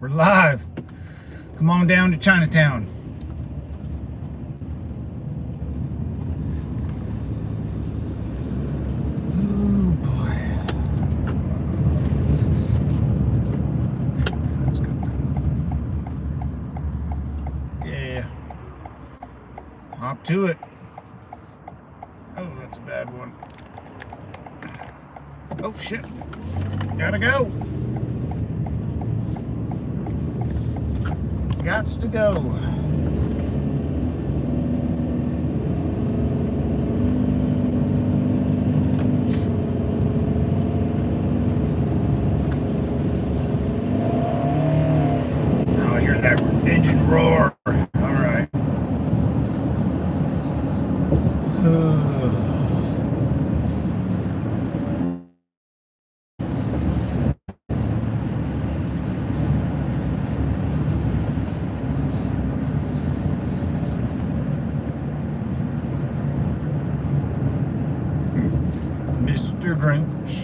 We're live. Come on down to Chinatown. Oh boy. Let's go. Yeah. Hop to it. Oh, that's a bad one. Oh shit. Gotta go. Gots to go. Oh, I hear that engine roar. All right. Mr. Grinch.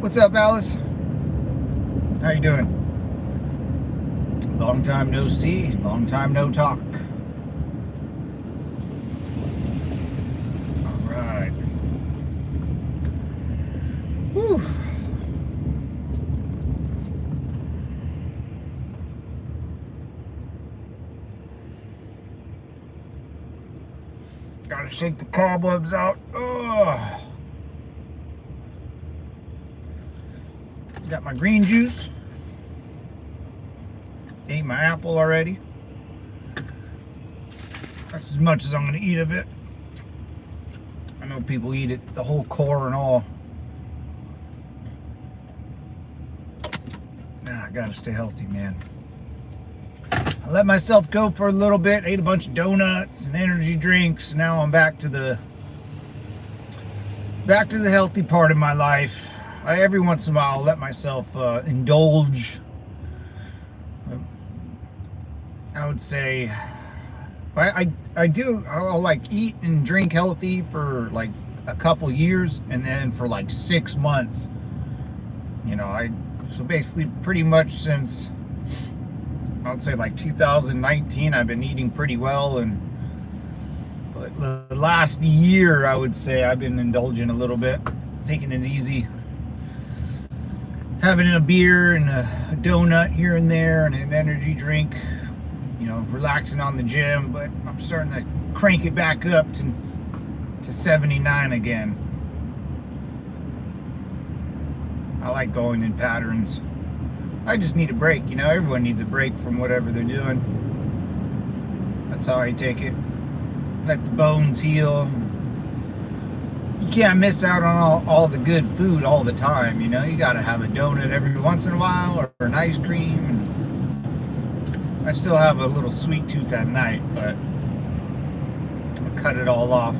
What's up, Alice? How you doing? Long time no see, long time no talk. All right. Whew. Gotta shake the cobwebs out. Oh. Got my green juice. Ate my apple already. That's as much as I'm gonna eat of it. I know people eat it, the whole core and all. Nah, I gotta stay healthy, man. I let myself go for a little bit, ate a bunch of donuts and energy drinks. Now I'm back to the healthy part of my life. Every once in a while I'll let myself indulge. I would say I'll like eat and drink healthy for like a couple years, and then for like 6 months, you know, so basically pretty much since I would say like 2019 I've been eating pretty well, but the last year I would say I've been indulging a little bit, taking it easy, having a beer and a donut here and there and an energy drink, you know, relaxing on the gym. But I'm starting to crank it back up to 79 again. I like going in patterns. I just need a break, you know. Everyone needs a break from whatever they're doing. That's how I take it. Let the bones heal. You can't miss out on all the good food all the time, you know. You gotta have a donut every once in a while, or an ice cream. And I still have a little sweet tooth at night, but I cut it all off.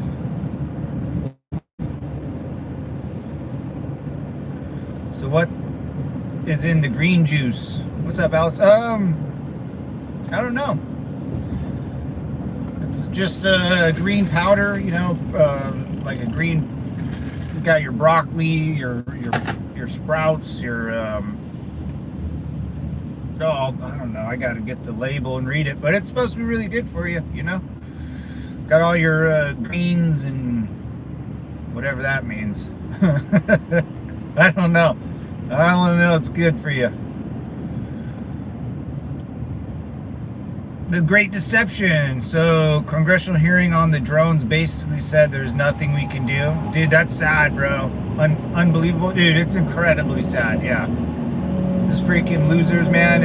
So what is in the green juice? What's up, Alice? I don't know. It's just a green powder, you know, like a green. You got your broccoli, your sprouts, your I don't know. I got to get the label and read it, but it's supposed to be really good for you, you know. Got all your greens and whatever that means. I don't know. I only know it's good for you. The Great Deception. So, congressional hearing on the drones basically said there's nothing we can do. Dude, that's sad, bro. Unbelievable. Dude, it's incredibly sad, yeah. These freaking losers, man.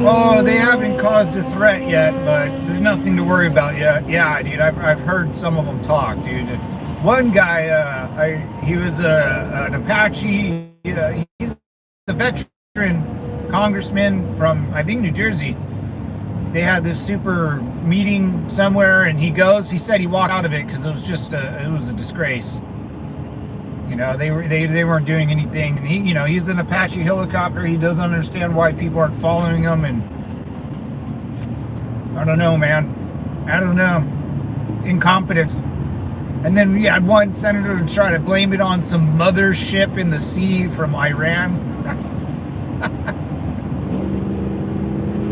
Oh, they haven't caused a threat yet, but there's nothing to worry about yet. Yeah, dude, I've heard some of them talk, dude. One guy, he was an Apache. He's a veteran congressman from, I think, New Jersey. They had this super meeting somewhere, and he said he walked out of it because it was just it was a disgrace. You know, they weren't doing anything, and he's an Apache helicopter. He doesn't understand why people aren't following him, and I don't know, man. I don't know. Incompetent. And then we had one senator to try to blame it on some mothership in the sea from Iran.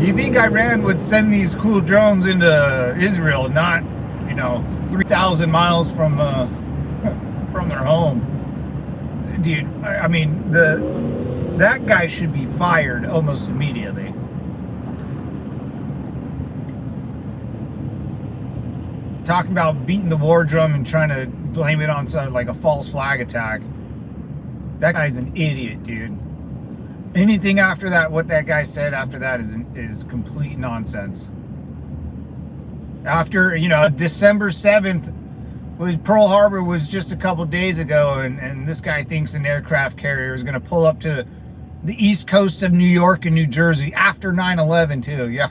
You think Iran would send these cool drones into Israel, not, 3,000 miles from their home? Dude, I mean, that guy should be fired almost immediately. Talking about beating the war drum and trying to blame it on some, like a false flag attack. That guy's an idiot, dude. Anything after that, what that guy said after that is complete nonsense. After, December 7th, Pearl Harbor was just a couple days ago, and this guy thinks an aircraft carrier is going to pull up to the east coast of New York and New Jersey after 9/11 too. Yeah.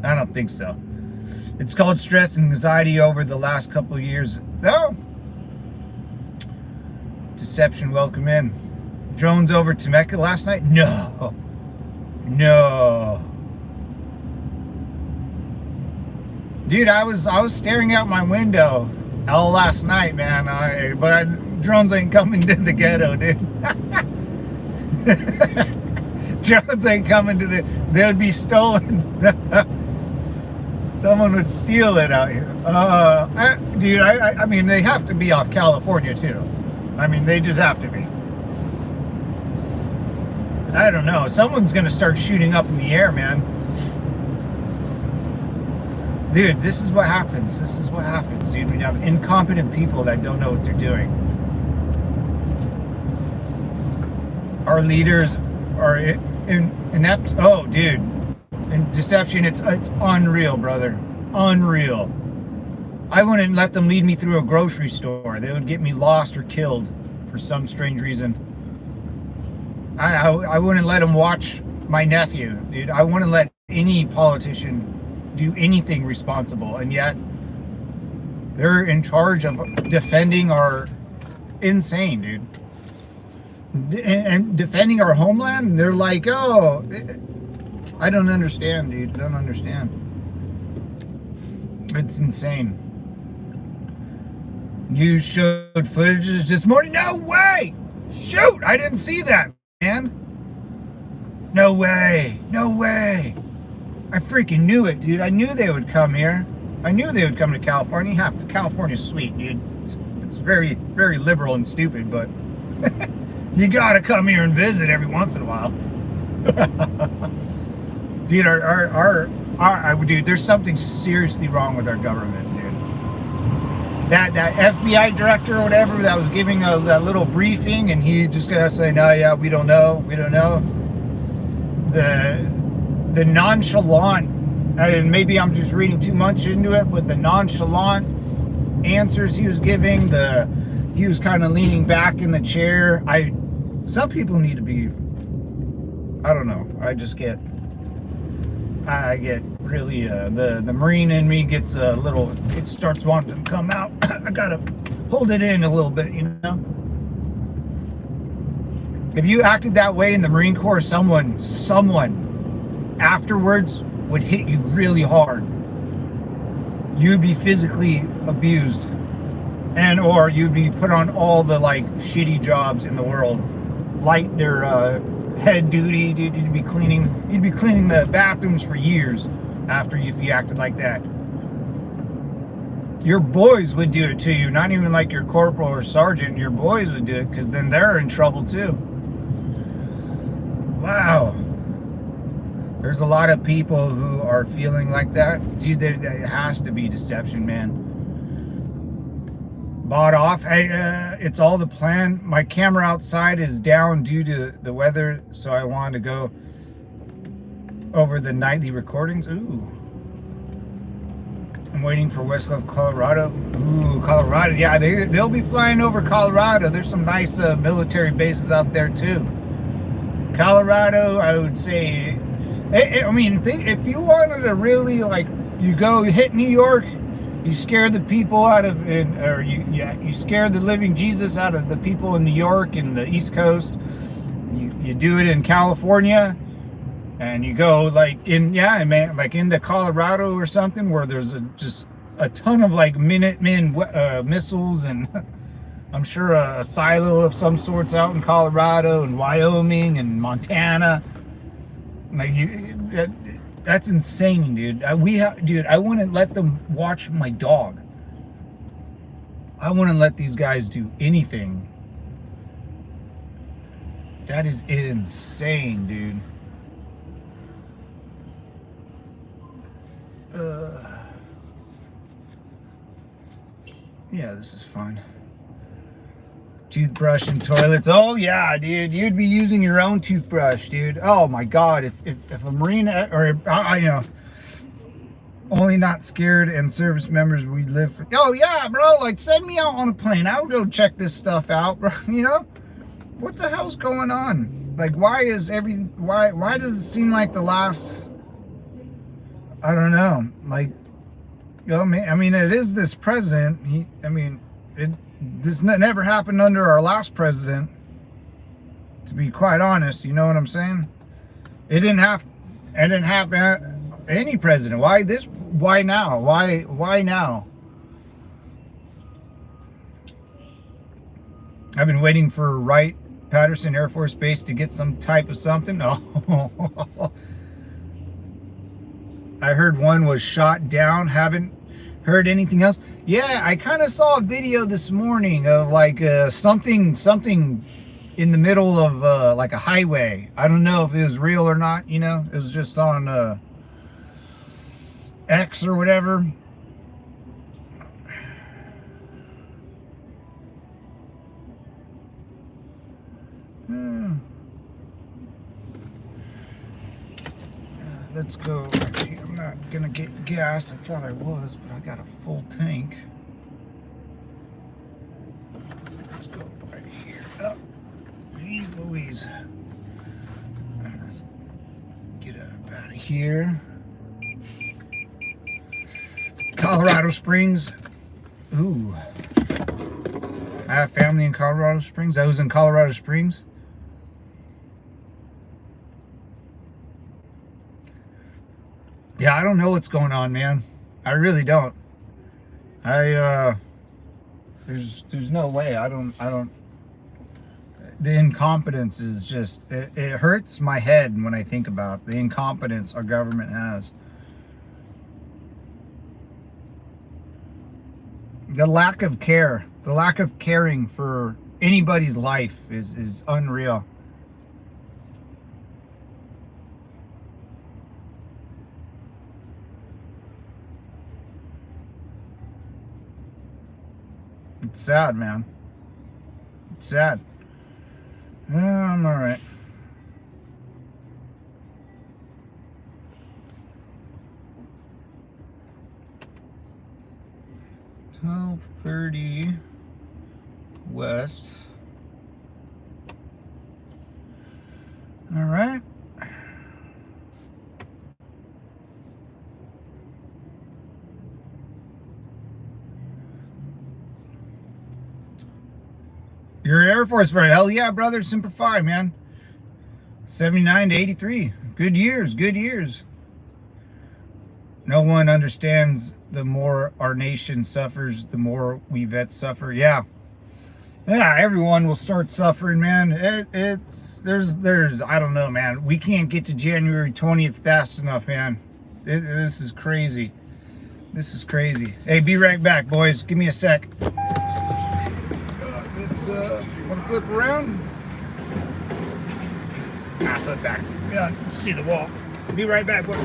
I don't think so. It's called stress and anxiety over the last couple of years. No. Deception, welcome in. Drones over Temecula last night? No. Dude, I was staring out my window all last night, man. Drones ain't coming to the ghetto, dude. Drones ain't coming to they'd be stolen. Someone would steal it out here. Dude, I mean, they have to be off California too. I mean, they just have to be. I don't know. Someone's gonna start shooting up in the air, man. Dude, this is what happens. This is what happens, dude. When you have incompetent people that don't know what they're doing. Our leaders are inept. Oh, dude. In deception, it's unreal, brother. Unreal. I wouldn't let them lead me through a grocery store. They would get me lost or killed for some strange reason. I wouldn't let them watch my nephew, dude. I wouldn't let any politician do anything responsible, and yet they're in charge of defending our insane, dude. And defending our homeland. They're like, oh, I don't understand, dude. I don't understand. It's insane. News showed footages this morning. No way! Shoot! I didn't see that, man. No way. No way. I freaking knew it, dude. I knew they would come here. I knew they would come to California. California's sweet, dude. It's very, very liberal and stupid, but you gotta come here and visit every once in a while. Dude, dude, there's something seriously wrong with our government, dude. That FBI director or whatever that was giving that little briefing, and he just gotta say, no, yeah, we don't know. The nonchalant, and maybe I'm just reading too much into it, but the nonchalant answers he was giving, he was kind of leaning back in the chair. Some people need to be, I don't know. I get really, the Marine in me gets a little, it starts wanting to come out. I gotta hold it in a little bit, If you acted that way in the Marine Corps, someone afterwards would hit you really hard. You'd be physically abused, or you'd be put on all the shitty jobs in the world, like their head duty. Dude, you'd be cleaning the bathrooms for years if you acted like that. Your boys would do it to you, not even like your corporal or sergeant. Your boys would do it, because then they're in trouble too. Wow. There's a lot of people who are feeling like that. Dude, there has to be deception, man. Bought off. It's all the plan. My camera outside is down due to the weather, so I wanted to go over the nightly recordings. Ooh. I'm waiting for Westlake, Colorado. Ooh, Colorado. Yeah, they'll be flying over Colorado. There's some nice military bases out there too. Colorado, I would say. I mean, if you wanted to really you hit New York, you scare the people out of, you scare the living Jesus out of the people in New York and the East Coast. You do it in California, and you go into Colorado or something where there's just a ton of like Minutemen missiles, and I'm sure a silo of some sorts out in Colorado and Wyoming and Montana. Like that's insane, dude. Dude, I wouldn't let them watch my dog. I wouldn't let these guys do anything. That is insane, dude. Yeah, this is fine. Toothbrush and toilets. Oh yeah, dude, you'd be using your own toothbrush, dude. Oh my God, if a Marine or you know, only not scared and service members we live for. Oh yeah, bro, like send me out on a plane. I would go check this stuff out, bro. You know, what the hell's going on? Like, why does it seem like the last? I don't know, like, you know, I mean, it is this president. This never happened under our last president, to be quite honest. You know what I'm saying? It didn't happen any president. Why now? Why now? I've been waiting for Wright-Patterson Air Force Base to get some type of something. Oh, I heard one was shot down. Haven't heard anything else. Yeah, I kind of saw a video this morning of like something in the middle of like a highway. I don't know if it was real or not. You know, it was just on X or whatever. Let's go. Actually, I'm not gonna get gas. I thought I was, but I got a full tank. Let's go right here. Oh, geez Louise. Get out of here. Colorado Springs. Ooh. I have family in Colorado Springs. I was in Colorado Springs. Yeah, I don't know what's going on, man. I really don't. There's no way. I don't. The incompetence is just, it hurts my head when I think about the incompetence our government has. The lack of care, the lack of caring for anybody's life is unreal. It's sad, man. It's sad. I'm all right. $12:30 west. All right. You're Air Force friend. Hell yeah, brother. Semper Fi, man. 79 to 83. Good years. Good years. No one understands the more our nation suffers, the more we vets suffer. Yeah. Yeah, everyone will start suffering, man. There's I don't know, man. We can't get to January 20th fast enough, man. This is crazy. This is crazy. Hey, be right back, boys. Give me a sec. Want to flip around? Flip back. Yeah, see the wall. Be right back, boys.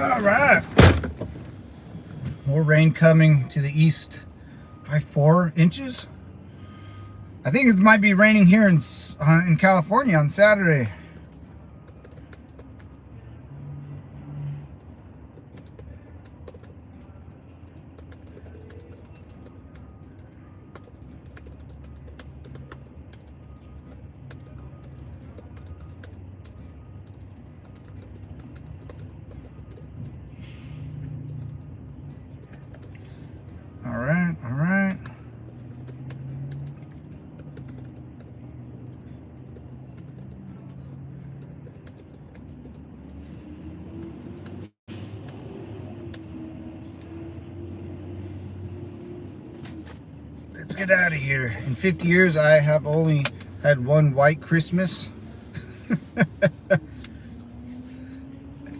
All right. More rain coming to the east by 4 inches. I think it might be raining here in California on Saturday. All right, all right. Let's get out of here. In 50 years, I have only had one white Christmas.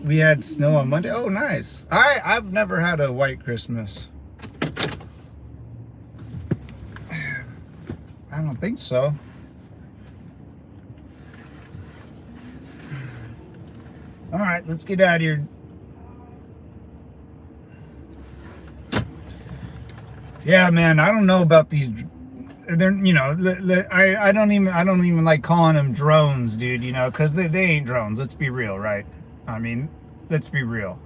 We had snow on Monday. Oh, nice. I've never had a white Christmas. I don't think so. All right, let's get out of here. Yeah, man, I don't know about these. They're, you know, I don't even like calling them drones, dude. You know, because they ain't drones. Let's be real, right? I mean, let's be real.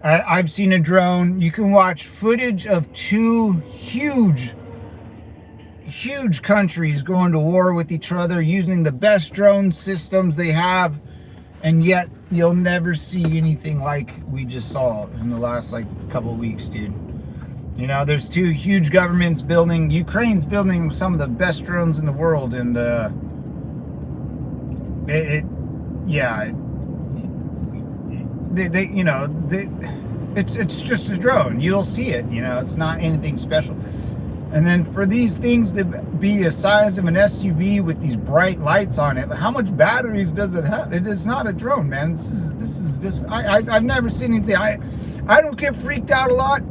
I've seen a drone. You can watch footage of 2 huge countries going to war with each other using the best drone systems they have, and yet you'll never see anything like we just saw in the last like couple weeks, dude. You know, there's 2 huge governments building. Ukraine's building some of the best drones in the world, and it's just a drone. You'll see it. You know, it's not anything special. And then for these things to be the size of an SUV with these bright lights on it, how much batteries does it have? It is not a drone, man. This is just I've never seen anything. I don't get freaked out a lot.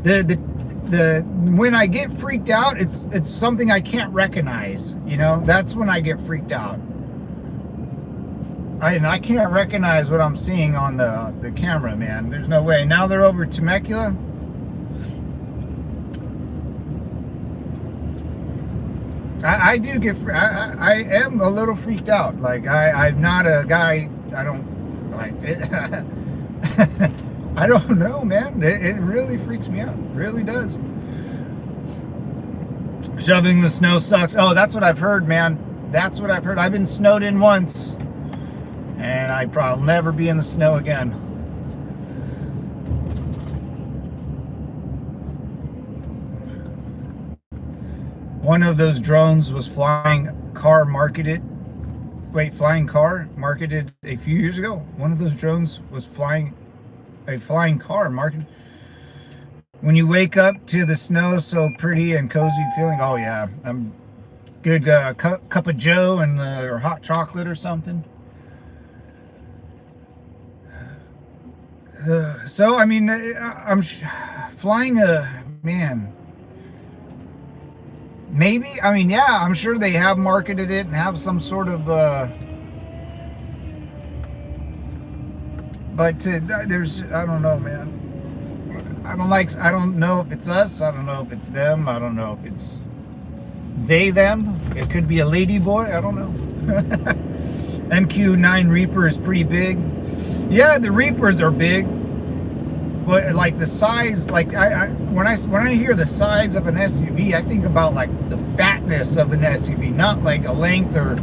When I get freaked out, it's something I can't recognize. You know, that's when I get freaked out. I can't recognize what I'm seeing on the camera, man. There's no way. Now they're over Temecula. I do get, I am a little freaked out. Like I'm not a guy, I don't like it. I don't know, man. It really freaks me out. It really does. Shoveling the snow sucks. Oh, that's what I've heard, man. That's what I've heard. I've been snowed in once, and I probably never be in the snow again. One of those drones was flying car marketed a few years ago. One of those drones was flying a flying car marketed. When you wake up to the snow so pretty and cozy feeling, oh yeah, I'm good. Cup of joe and or hot chocolate or something. So I mean, I'm flying a man. Maybe, I mean, yeah, I'm sure they have marketed it and have some sort of, but there's, I don't know, man. I don't know if it's us. I don't know if it's them. I don't know if it's they, them. It could be a lady boy. I don't know. MQ-9 Reaper is pretty big. Yeah, the Reapers are big. But like the size, like when I hear the size of an SUV, I think about like the fatness of an SUV, not like a length or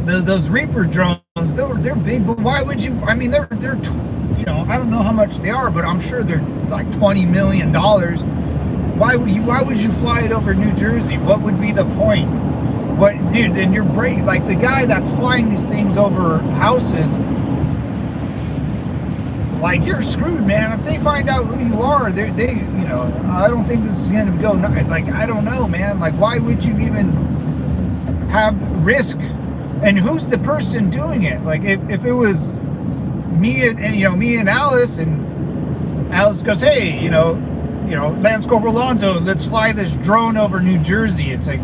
those Reaper drones. They're big, but why would you? I mean, they're you know, I don't know how much they are, but I'm sure they're like $20 million. Why would you fly it over New Jersey? What would be the point? What, dude? Then you're like the guy that's flying these things over houses. Like, you're screwed, man. If they find out who you are, they you know, I don't think this is going to go. Like, I don't know, man. Like, why would you even have risk? And who's the person doing it? Like, if it was me and you know, me and Alice goes, hey, you know, Lance Corporal Alonzo, let's fly this drone over New Jersey. It's like,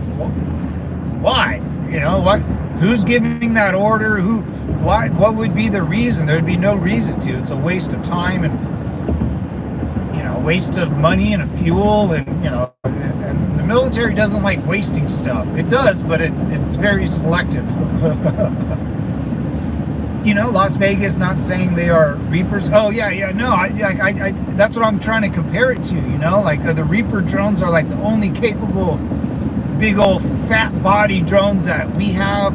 why? You know what? Who's giving that order? Who? Why? What would be the reason? There'd be no reason to. It's a waste of time and, you know, waste of money and fuel, and, you know, and the military doesn't like wasting stuff. It does, but it's very selective. You know, Las Vegas, not saying they are Reapers. Oh yeah, no, I that's what I'm trying to compare it to. You know, like the Reaper drones are like the only capable, big old fat body drones that we have.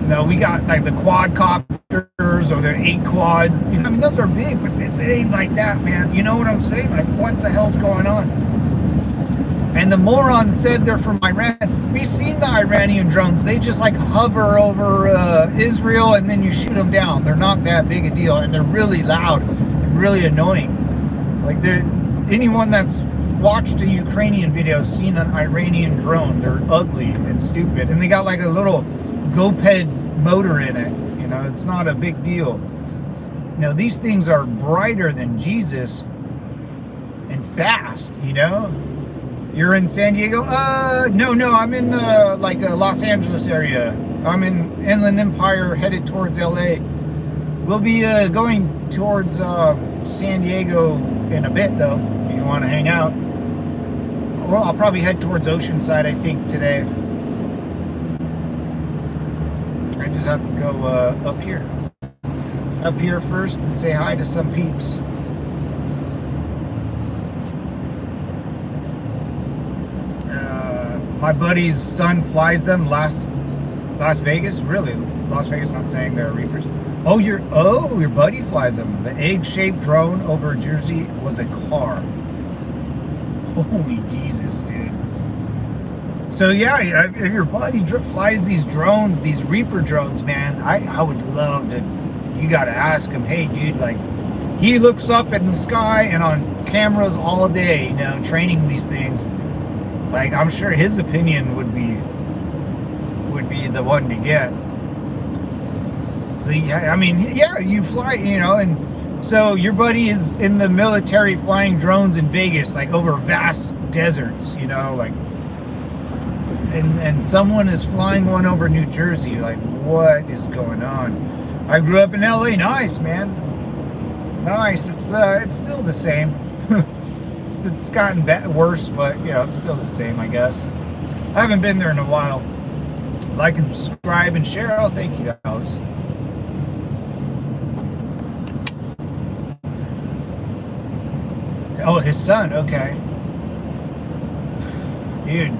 No, we got like the quadcopters or the 8 quad. You know, I mean, those are big, but they ain't like that, man. You know what I'm saying? Like, what the hell's going on? And the morons said they're from Iran. We've seen the Iranian drones. They just like hover over Israel, and then you shoot them down. They're not that big a deal, and they're really loud and really annoying. Like, anyone that's watched a Ukrainian video seen an Iranian drone. They're ugly and stupid, and they got like a little GoPed motor in it. You know, it's not a big deal. Now, these things are brighter than Jesus and fast, you know. You're in San Diego? No, I'm in like Los Angeles area. I'm in Inland Empire, headed towards LA. We'll be going towards San Diego in a bit, though, if you want to hang out. Well, I'll probably head towards Oceanside, I think, today. I just have to go up here first and say hi to some peeps. My buddy's son flies them. Las Vegas, really? Las Vegas, not saying they're Reapers. Oh, your buddy flies them. The egg-shaped drone over Jersey was a car. Holy Jesus, dude. So yeah, if your buddy flies these drones, these Reaper drones, man, I would love to. You gotta ask him, hey, dude, like, he looks up in the sky and on cameras all day, you know, training these things. Like, I'm sure his opinion would be the one to get. So yeah, I mean, yeah, you fly, you know, and so your buddy is in the military flying drones in Vegas, like over vast deserts, you know, like, and someone is flying one over New Jersey. Like, what is going on? I grew up in LA. Nice, man. Nice. It's still the same. It's gotten worse, but, you know, it's still the same, I guess. I haven't been there in a while. Like and subscribe and share. Oh, thank you, Alice. Oh, his son. Okay. Dude,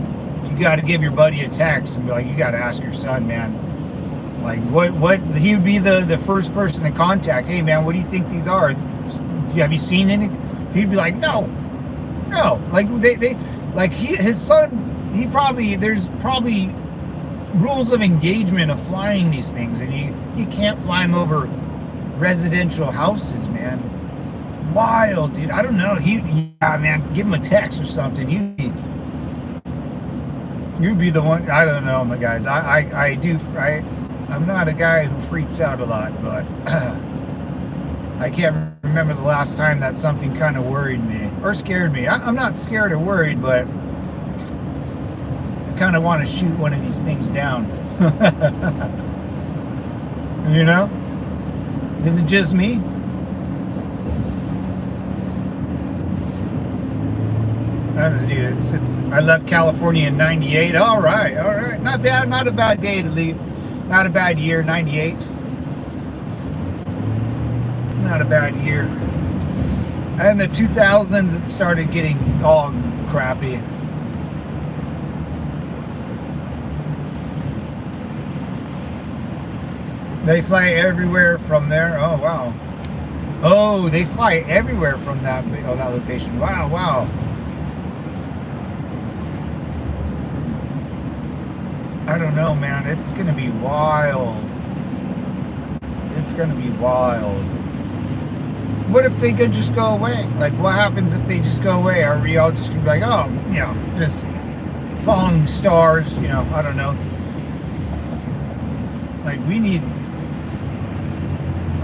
you got to give your buddy a text and be like, you got to ask your son, man. Like, what he would be the first person to contact. Hey, man, what do you think these are? Have you seen anything? He'd be like, no. Like, his son, there's probably rules of engagement of flying these things, and he can't fly them over residential houses, man. Wild, dude. I don't know. Yeah, man, give him a text or something. You'd be the one. I don't know, my guys. I'm not a guy who freaks out a lot, but I can't remember the last time that something kind of worried me or scared me. I'm not scared or worried, but I kind of want to shoot one of these things down. You know? Is it just me? I don't know, dude. I left California in '98. All right. Not bad. Not a bad day to leave. Not a bad year. '98. Not a bad year. And the 2000s, it started getting all crappy. They fly everywhere from there. Oh, wow. Oh, they fly everywhere from that location. Wow. I don't know, man. It's going to be wild. It's going to be wild. What if they could just go away? Like, what happens if they just go away? Are we all just going to be like, oh, you know, just falling stars, you know, I don't know. Like,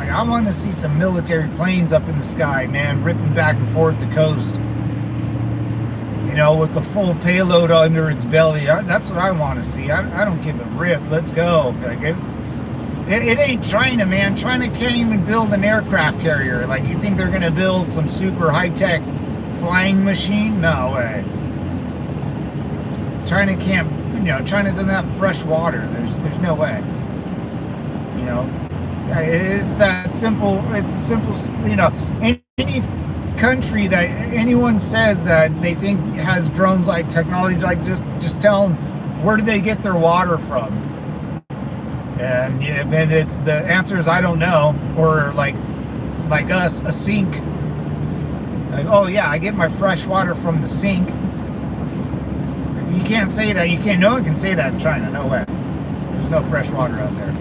I want to see some military planes up in the sky, man, ripping back and forth the coast. you know, with the full payload under its belly. That's what I want to see. I don't give a rip. Let's go. Like it ain't China, man. China can't even build an aircraft carrier. Like, you think they're gonna build some super high-tech flying machine? No way. China can't. You know, China doesn't have fresh water. There's no way. You know, it's that simple. It's a simple. You know, any country that anyone says that they think has drones like technology, like just tell them where do they get their water from. And if it's the answer is I don't know, or like us, a sink. Like, oh yeah, I get my fresh water from the sink. If you can't say that, you can't. No one can say that in China. No way. There's no fresh water out there.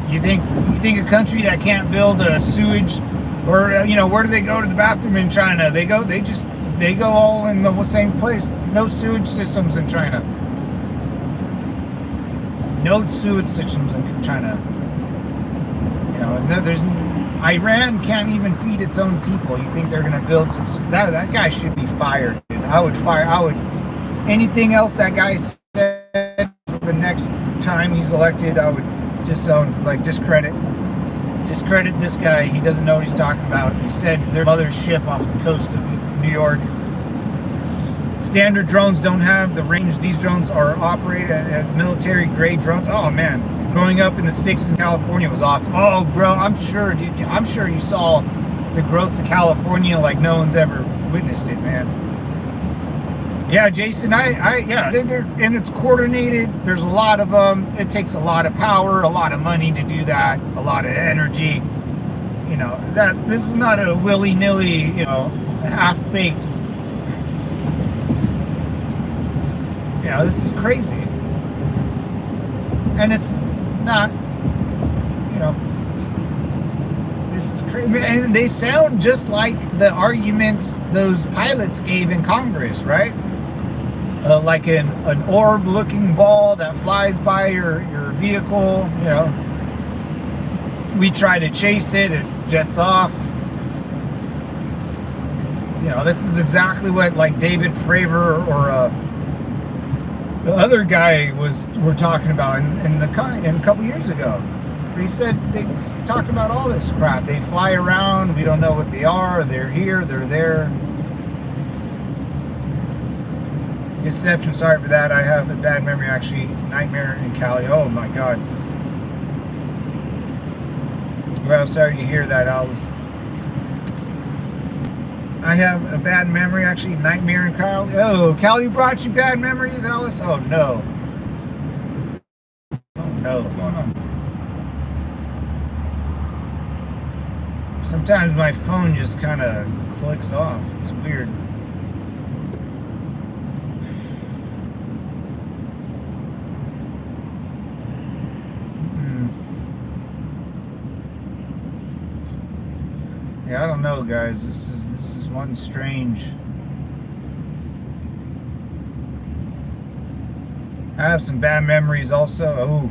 You think a country that can't build a sewage, or you know, where do they go to the bathroom in China? They go all in the same place. No sewage systems in China. No sewage systems in China. You know, there's Iran can't even feed its own people. You think they're gonna build some? That guy should be fired, dude. I would anything else that guy said the next time he's elected, I would disown, like discredit this guy. He doesn't know what he's talking about. He said their mother's ship off the coast of New York. Standard drones don't have the range. These drones are operated at military grade drones. Oh man, growing up in the 60s in California was awesome. Oh bro, I'm sure you saw the growth of California like no one's ever witnessed it, man. Yeah, Jason, yeah, and it's coordinated. There's a lot of them. It takes a lot of power, a lot of money to do that, a lot of energy. You know, this is not a willy-nilly, you know, half-baked. You know, this is crazy. And it's not, you know, this is crazy. And they sound just like the arguments those pilots gave in Congress, right? Like an orb-looking ball that flies by your vehicle, you know. We try to chase it, it jets off. It's, you know, this is exactly what like David Fravor or the other guy were talking about in a couple years ago. They said they talked about all this crap. They fly around. We don't know what they are. They're here. They're there. Deception. Sorry for that. I have a bad memory. Actually, nightmare in Cali. Oh my God. Well, sorry to hear that, Alice. I have a bad memory. Actually, nightmare in Cali. Oh, Cali brought you bad memories, Alice. Oh no. Oh no. What's going on? Sometimes my phone just kind of clicks off. It's weird. Yeah, I don't know, guys. This is one strange. I have some bad memories also. Oh,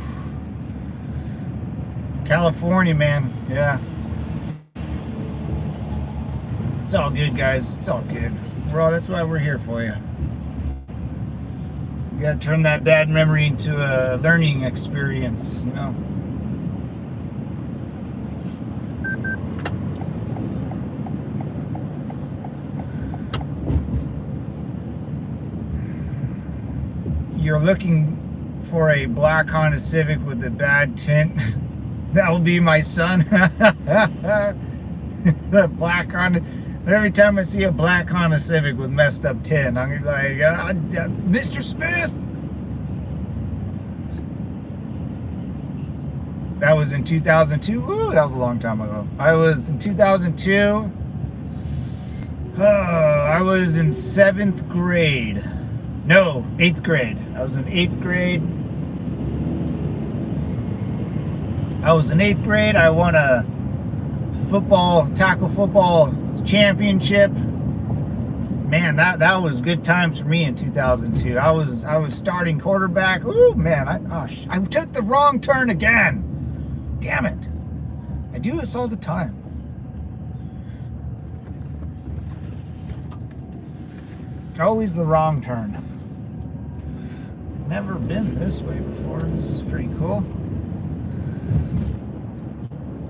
California, man. Yeah. It's all good, guys. It's all good. That's why we're here for you. You gotta turn that bad memory into a learning experience, you know. You're looking for a black Honda Civic with a bad tint. That will be my son. The black Honda. Every time I see a black Honda Civic with messed up tint, I'm like, Mr. Smith. That was in 2002. Ooh, that was a long time ago. I was in 2002. I was in 7th grade. No, 8th grade. I was in 8th grade. I won a tackle football championship. Man, that was good times for me in 2002. I was starting quarterback. Ooh, man, I took the wrong turn again. Damn it. I do this all the time. Always the wrong turn. Never been this way before. This is pretty cool.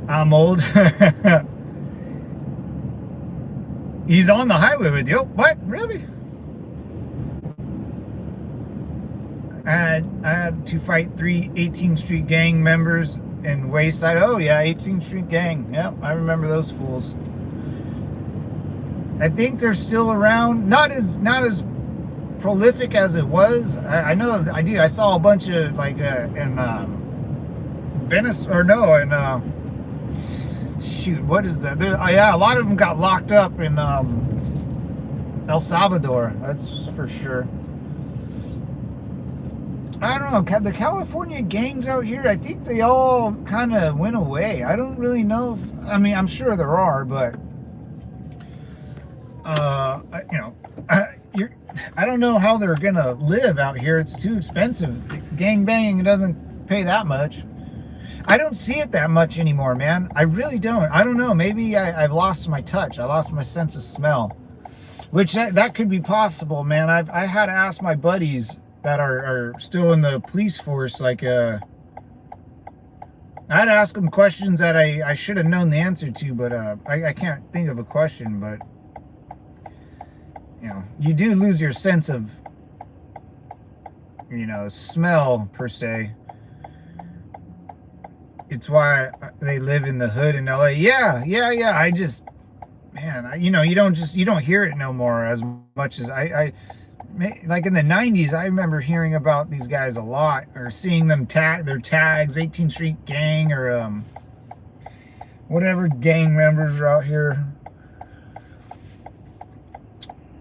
I'm old. He's on the highway with you. What? Really? I had to fight 3 18th Street gang members in Wayside. Oh yeah, 18th Street gang. Yep, I remember those fools. I think they're still around. Not as prolific as it was. I know I did. I saw a bunch of like in Venice, or no, in shoot, what is that? Yeah, a lot of them got locked up in El Salvador. That's for sure. I don't know. The California gangs out here, I think they all kind of went away. I don't really know if, I mean, I'm sure there are, but you know, I don't know how they're gonna live out here. It's too expensive. Gang banging doesn't pay that much. I don't see it that much anymore, man. I really don't. I don't know. Maybe I've lost my touch. I lost my sense of smell, which that could be possible, man. I had to ask my buddies that are still in the police force, like I had to ask them questions that I should have known the answer to, but I can't think of a question. But you know, you do lose your sense of, you know, smell per se. It's why they live in the hood in LA. Yeah. I just, man, you know, you don't hear it no more as much as I like in the 90s. I remember hearing about these guys a lot, or seeing them their tags, 18th Street gang, or whatever gang members are out here.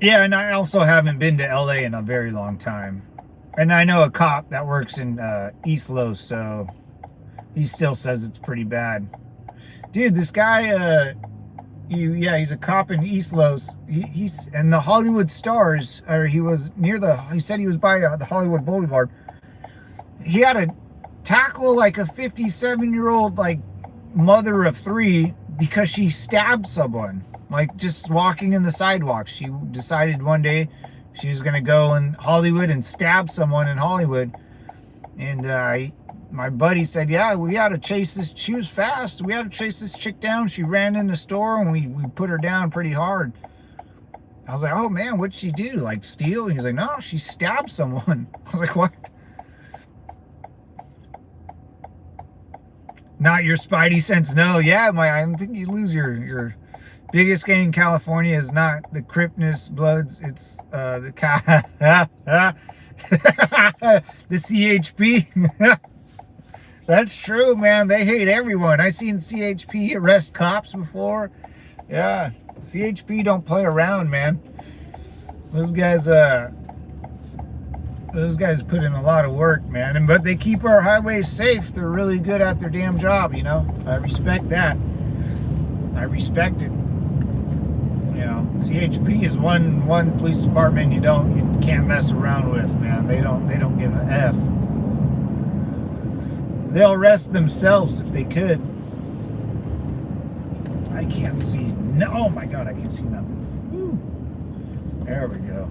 Yeah, and I also haven't been to LA in a very long time. And I know a cop that works in East Los, so he still says it's pretty bad. Dude, this guy, he's a cop in East Los. He's and the Hollywood Stars, or he said he was by the Hollywood Boulevard. He had to tackle like a 57-year-old like mother of 3 because she stabbed someone, like just walking in the sidewalk. She decided one day she was gonna go in Hollywood and stab someone in Hollywood, and my buddy said, yeah, we had to chase this. She was fast. We had to chase this chick down. She ran in the store, and we put her down pretty hard. I was like, oh, man, what'd she do? Like, steal? He was like, no, she stabbed someone. I was like, what? Not your spidey sense. No, yeah, I think you lose your biggest gang in California is not the Cripness Bloods. It's the CHP. That's true, man. They hate everyone. I seen CHP arrest cops before. Yeah, CHP don't play around, man. Those guys put in a lot of work, man. But they keep our highways safe. They're really good at their damn job, you know. I respect that. I respect it. You know, CHP is one police department you can't mess around with, man. They don't give a F. They'll arrest themselves if they could. I can't see. No, oh my God, I can't see nothing. Woo. There we go.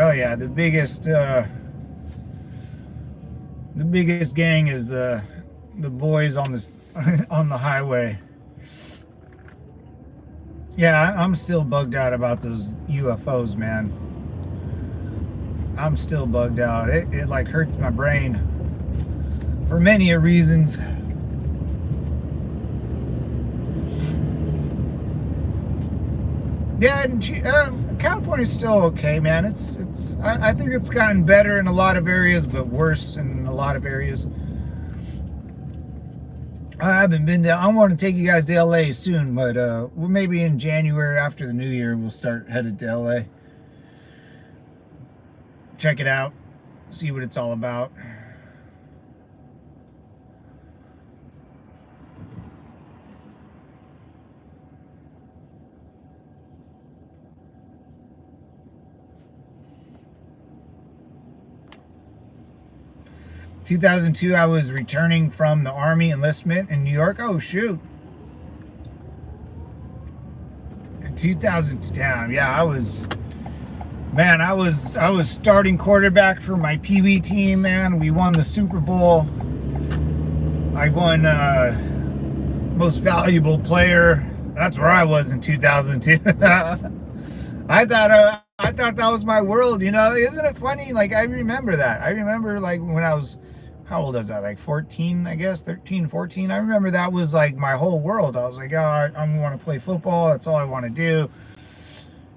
Oh yeah, the biggest gang is the boys on this on the highway. Yeah, I'm still bugged out about those UFOs, man. I'm still bugged out. It like hurts my brain for many reasons. Yeah, and California's still okay, man. I think it's gotten better in a lot of areas, but worse in a lot of areas. I haven't been there. I want to take you guys to LA soon, but maybe in January after the new year we'll start headed to LA. Check it out, see what it's all about. 2002, I was returning from the Army enlistment in New York. Oh, shoot. In 2000, yeah, I was starting quarterback for my Pee Wee team, man. We won the Super Bowl. I won most valuable player. That's where I was in 2002. I thought that was my world, you know. Isn't it funny? Like, I remember that. I remember, like, when I was, how old was I? Like 14, I guess, 13, 14. I remember that was like my whole world. I was like, oh, I want to play football. That's all I want to do.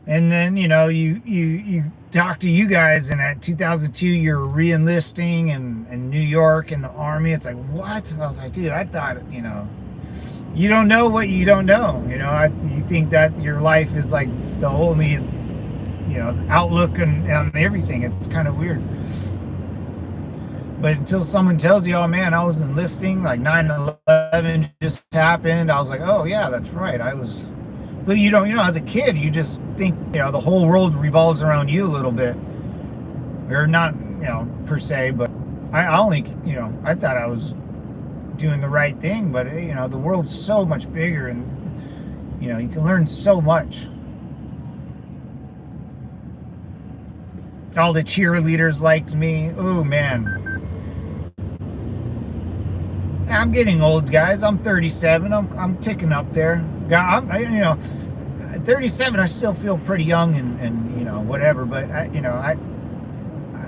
And then, you know, you talk to you guys, and at 2002, you're re-enlisting in New York in the Army. It's like, what? I was like, dude, I thought, you know, you don't know what you don't know. You know, you think that your life is like the only, you know, outlook and everything. It's kind of weird. But until someone tells you, oh man, I was enlisting, like 9/11 just happened. I was like, oh yeah, that's right. I was. But you don't, you know, as a kid, you just think, you know, the whole world revolves around you a little bit. Or not, you know, per se, but I only, you know, I thought I was doing the right thing, but, you know, the world's so much bigger, and, you know, you can learn so much. All the cheerleaders liked me. Oh, man. I'm getting old, guys. I'm 37. I'm ticking up there. You know, at 37, I still feel pretty young and you know, whatever. But you know,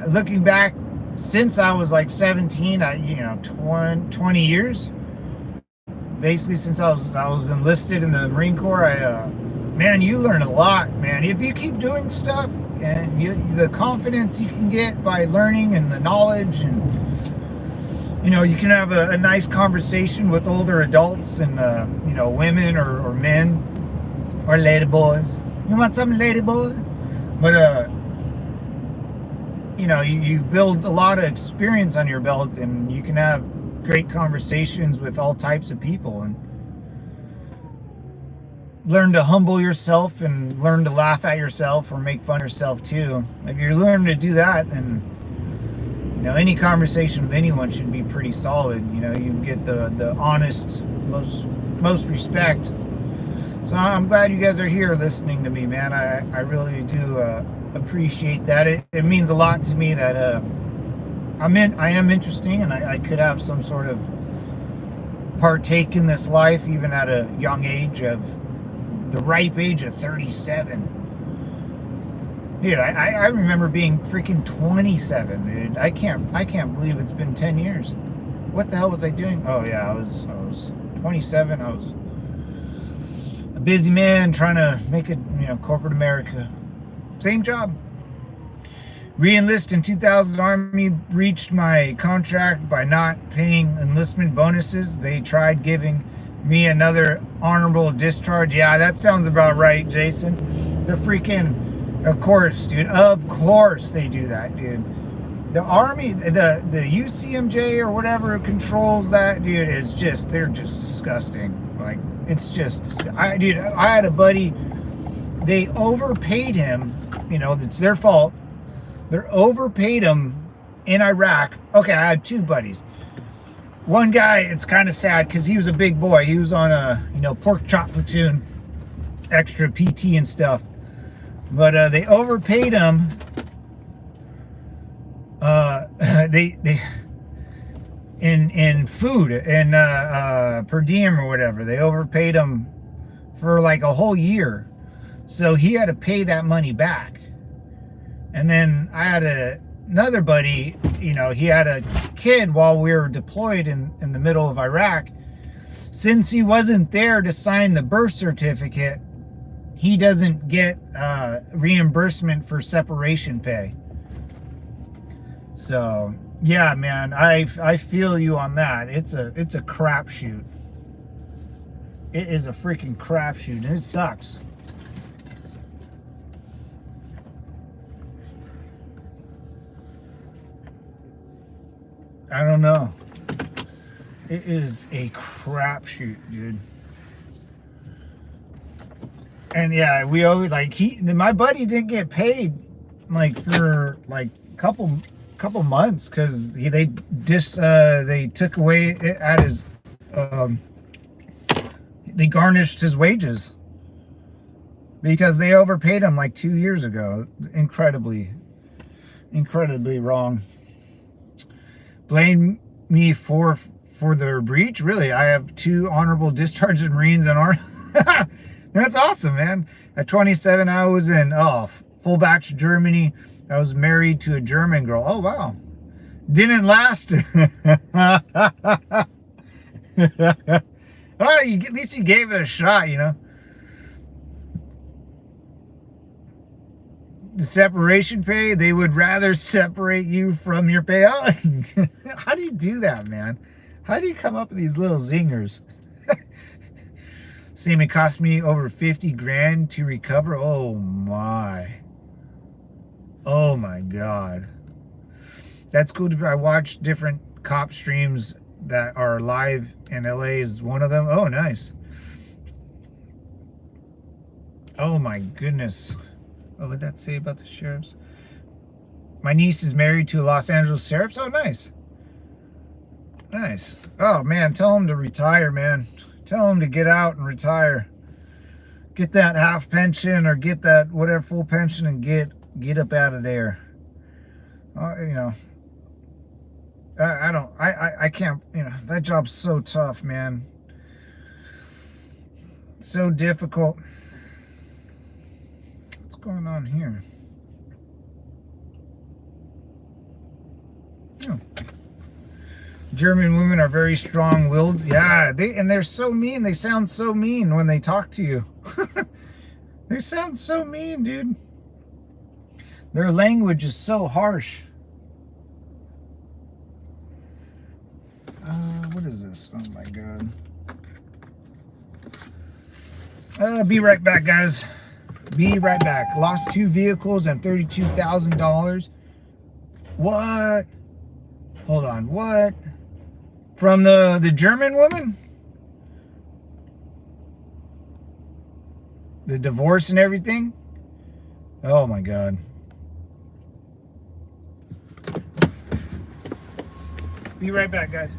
looking back, since I was like 17, you know, 20 years, basically since I was enlisted in the Marine Corps. Man, you learn a lot, man. If you keep doing stuff, and the confidence you can get by learning, and the knowledge, and you know, you can have a nice conversation with older adults, and you know, women or men or lady boys. You want some lady boy? But you know, you build a lot of experience on your belt, and you can have great conversations with all types of people, and learn to humble yourself, and learn to laugh at yourself or make fun of yourself too. If you're learning to do that, then, you know, any conversation with anyone should be pretty solid. You know, you get the honest, most respect. So I'm glad you guys are here listening to me, man. I really do appreciate that. It means a lot to me that I am interesting, and I could have some sort of partake in this life, even at a young age, of the ripe age of 37. Dude, I remember being freaking 27, dude. I can't believe it's been 10 years. What the hell was I doing? Oh yeah, I was 27. I was a busy man trying to make it, you know, corporate America. Same job. Re-enlist in 2000 Army, reached my contract by not paying enlistment bonuses. They tried giving me another honorable discharge. Yeah, that sounds about right, Jason. The freaking, of course, dude. Of course they do that, dude. The Army, the UCMJ or whatever controls that, dude, is just, they're just disgusting. Like, it's just, dude, I had a buddy, they overpaid him, you know, it's their fault. They overpaid him in Iraq. Okay, I had two buddies. One guy, it's kind of sad because he was a big boy. He was on a, you know, pork chop platoon, extra PT and stuff. But they overpaid him. They in food and per diem or whatever. They overpaid him for like a whole year, so he had to pay that money back. And then I had another buddy. You know, he had a kid while we were deployed in the middle of Iraq. Since he wasn't there to sign the birth certificate, he doesn't get reimbursement for separation pay. So yeah, man, I feel you on that. It's a crapshoot. It is a freaking crapshoot, and it sucks. I don't know. It is a crapshoot, dude. And yeah, we always, like, my buddy didn't get paid like for like couple couple months because they took away at his they garnished his wages because they overpaid him like 2 years ago. Incredibly wrong. Blame me for their breach? Really? I have 2 honorable discharges, Marines and Army. That's awesome, man. At 27, I was in full batch Germany. I was married to a German girl. Oh, wow. Didn't last. Oh, at least you gave it a shot, you know. The separation pay, they would rather separate you from your payout. How do you do that, man? How do you come up with these little zingers? Same, it cost me over 50 grand to recover. Oh my God. That's cool. I watch different cop streams that are live, and LA is one of them. Oh, nice. Oh my goodness. What would that say about the sheriffs? My niece is married to a Los Angeles sheriff. Oh, nice. Nice. Oh man, tell him to retire, man. Tell him to get out and retire. Get that half pension or get that whatever full pension and get up out of there. You know, I can't, you know, that job's so tough, man. So difficult. What's going on here? Oh. German women are very strong-willed. Yeah, they're so mean. They sound so mean when they talk to you. They sound so mean, dude. Their language is so harsh. What is this? Oh my God. Be right back, guys. Be right back. Lost 2 vehicles and $32,000. What? Hold on. What? From the German woman? The divorce and everything? Oh my God. Be right back, guys.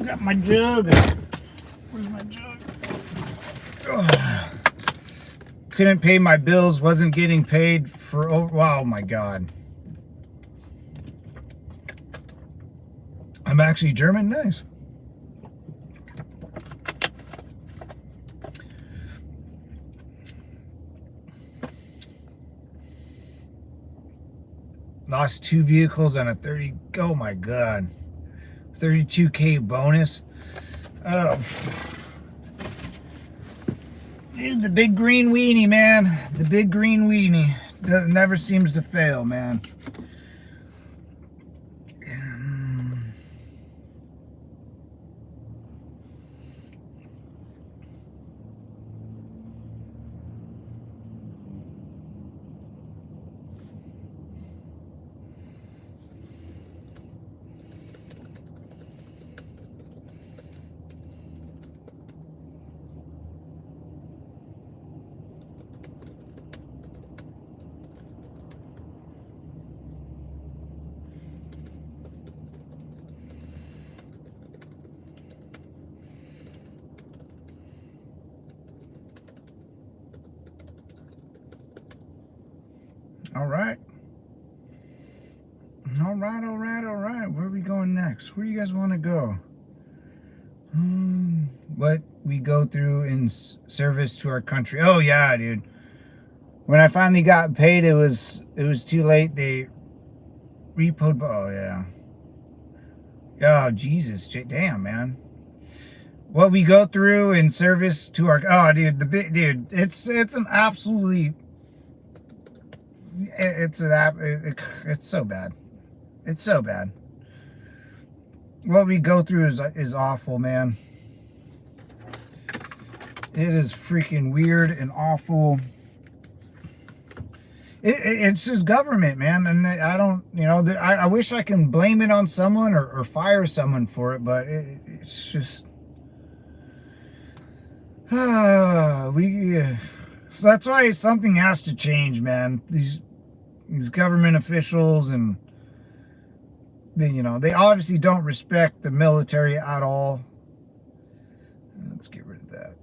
Got my jug. Where's my jug? Ugh. Couldn't pay my bills. Wasn't getting paid for. Oh my God. I'm actually German. Nice. Lost 2 vehicles and a 30. Oh my God. 32K bonus. Oh. Dude, the big green weenie, man. The big green weenie. Never seems to fail, man. All right. All right. We're we going next? Where do you guys want to go? What we go through in service to our country. Oh yeah, dude. When I finally got paid, it was too late. They repoed. Oh yeah. Oh Jesus, damn man. What we go through in service to our dude, it's an absolutely it's so bad. It's so bad. What we go through is awful, man. It is freaking weird and awful. It's just government, man, and I don't, I wish I can blame it on someone or fire someone for it, but it's just so that's why something has to change, man. These government officials, and they obviously don't respect the military at all. Let's get rid of that.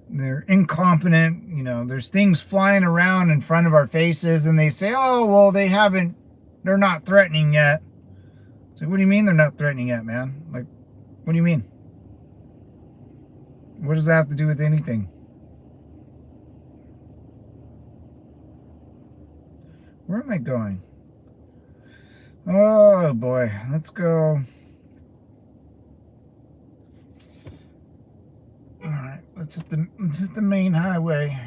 They're incompetent. There's things flying around in front of our faces, and they say, oh, well, they're not threatening yet. So what do you mean they're not threatening yet, man? Like, what do you mean? What does that have to do with anything? Where am I going? Oh boy, let's go. All right, let's hit the main highway.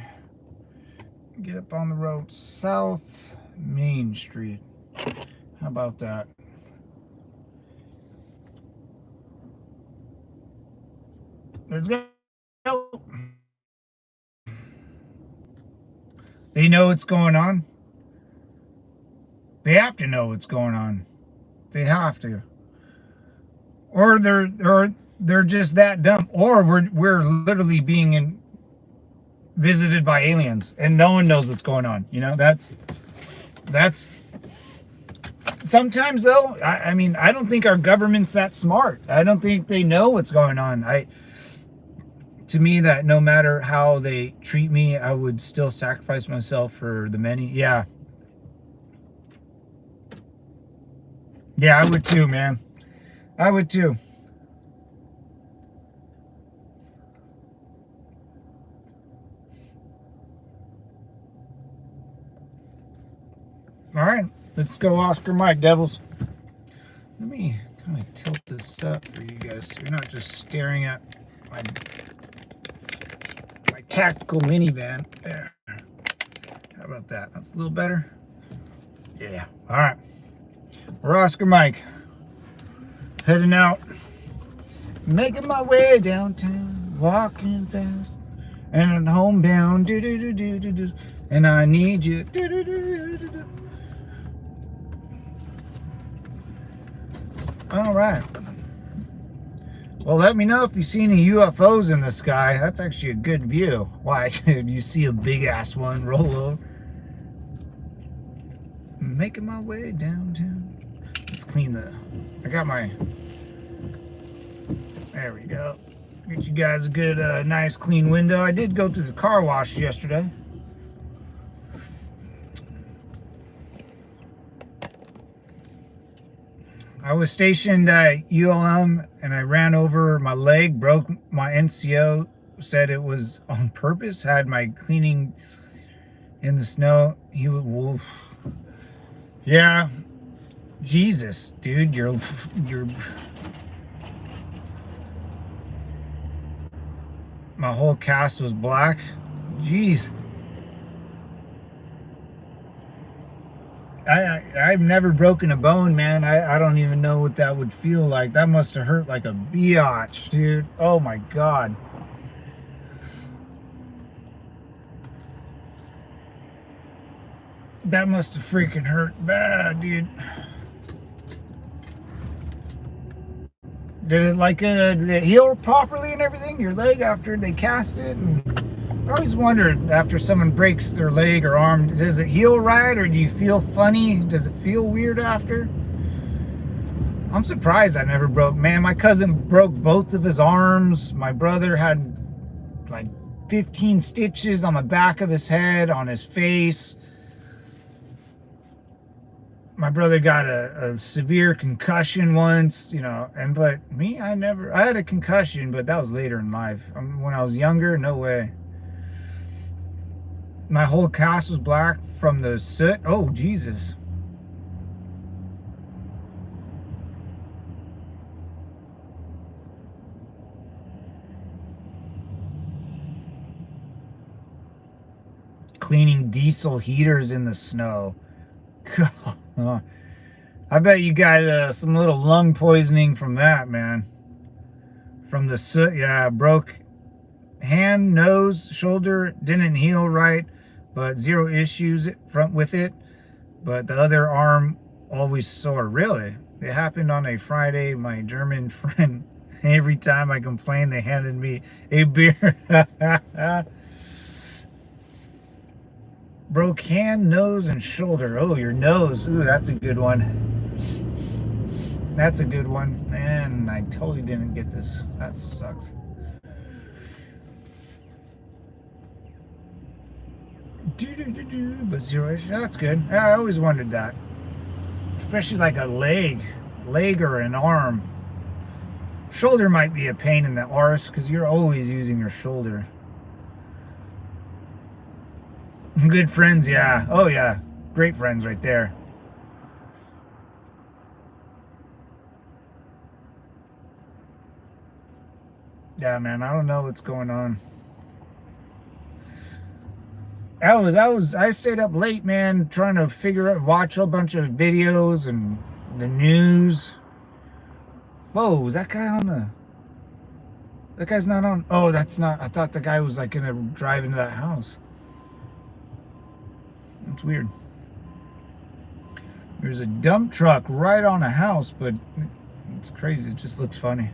Get up on the road, South Main Street. How about that? Let's go. They know what's going on. They have to know what's going on. They have to. Or they're just that dumb. Or we're literally being visited by aliens and no one knows what's going on. That's sometimes though, I mean, I don't think our government's that smart. I don't think they know what's going on. To me, that no matter how they treat me, I would still sacrifice myself for the many. Yeah. Yeah, I would too, man. I would too. All right, let's go Oscar Mike, Devils. Let me kind of tilt this up for you guys so you're not just staring at my tactical minivan. There. How about that? That's a little better. Yeah. All right. We're Oscar Mike. Heading out. Making my way downtown. Walking fast. And homebound. Do. And I need you. Do. All right. Well, let me know if you see any UFOs in the sky. That's actually a good view. Why, dude? You see a big ass one roll over. Making my way downtown. Let's clean I got my. There we go. Get you guys a good, nice, clean window. I did go through the car wash yesterday. I was stationed at ULM and I ran over my leg, broke my NCO, said it was on purpose, had my cleaning in the snow. He would wolf. Yeah. Jesus, dude, you're my whole cast was black. Jeez. I've never broken a bone, man. I don't even know what that would feel like. That must have hurt like a biatch, dude. Oh my God. That must have freaking hurt bad, dude. Did it heal properly and everything? Your leg after they cast it? And I always wondered, after someone breaks their leg or arm, does it heal right, or do you feel funny? Does it feel weird after? I'm surprised I never broke. Man, my cousin broke both of his arms. My brother had like 15 stitches on the back of his head, on his face. my brother got a severe concussion once, but me, I had a concussion, but that was later in life. When I was younger, no way. My whole cast was black from the soot. Oh, Jesus. Cleaning diesel heaters in the snow. God. I bet you got some little lung poisoning from that, man. From the soot, yeah. Broke hand, nose, shoulder, didn't heal right, but zero issues with it. But the other arm always sore. Really? It happened on a Friday. My German friend, every time I complained, they handed me a beer. Broke hand, nose, and shoulder. Oh, your nose. Ooh, that's a good one. That's a good one. And I totally didn't get this. That sucks. But zero issue. That's good. I always wondered that. Especially like a leg or an arm. Shoulder might be a pain in the arse because you're always using your shoulder. Good friends, yeah. Oh, yeah. Great friends right there. Yeah, man, I don't know what's going on. I stayed up late, man, trying to watch a bunch of videos and the news. Whoa, was that guy on that guy's not on? Oh, that's not. I thought the guy was like gonna drive into that house. That's weird. There's a dump truck right on a house, but it's crazy. It just looks funny.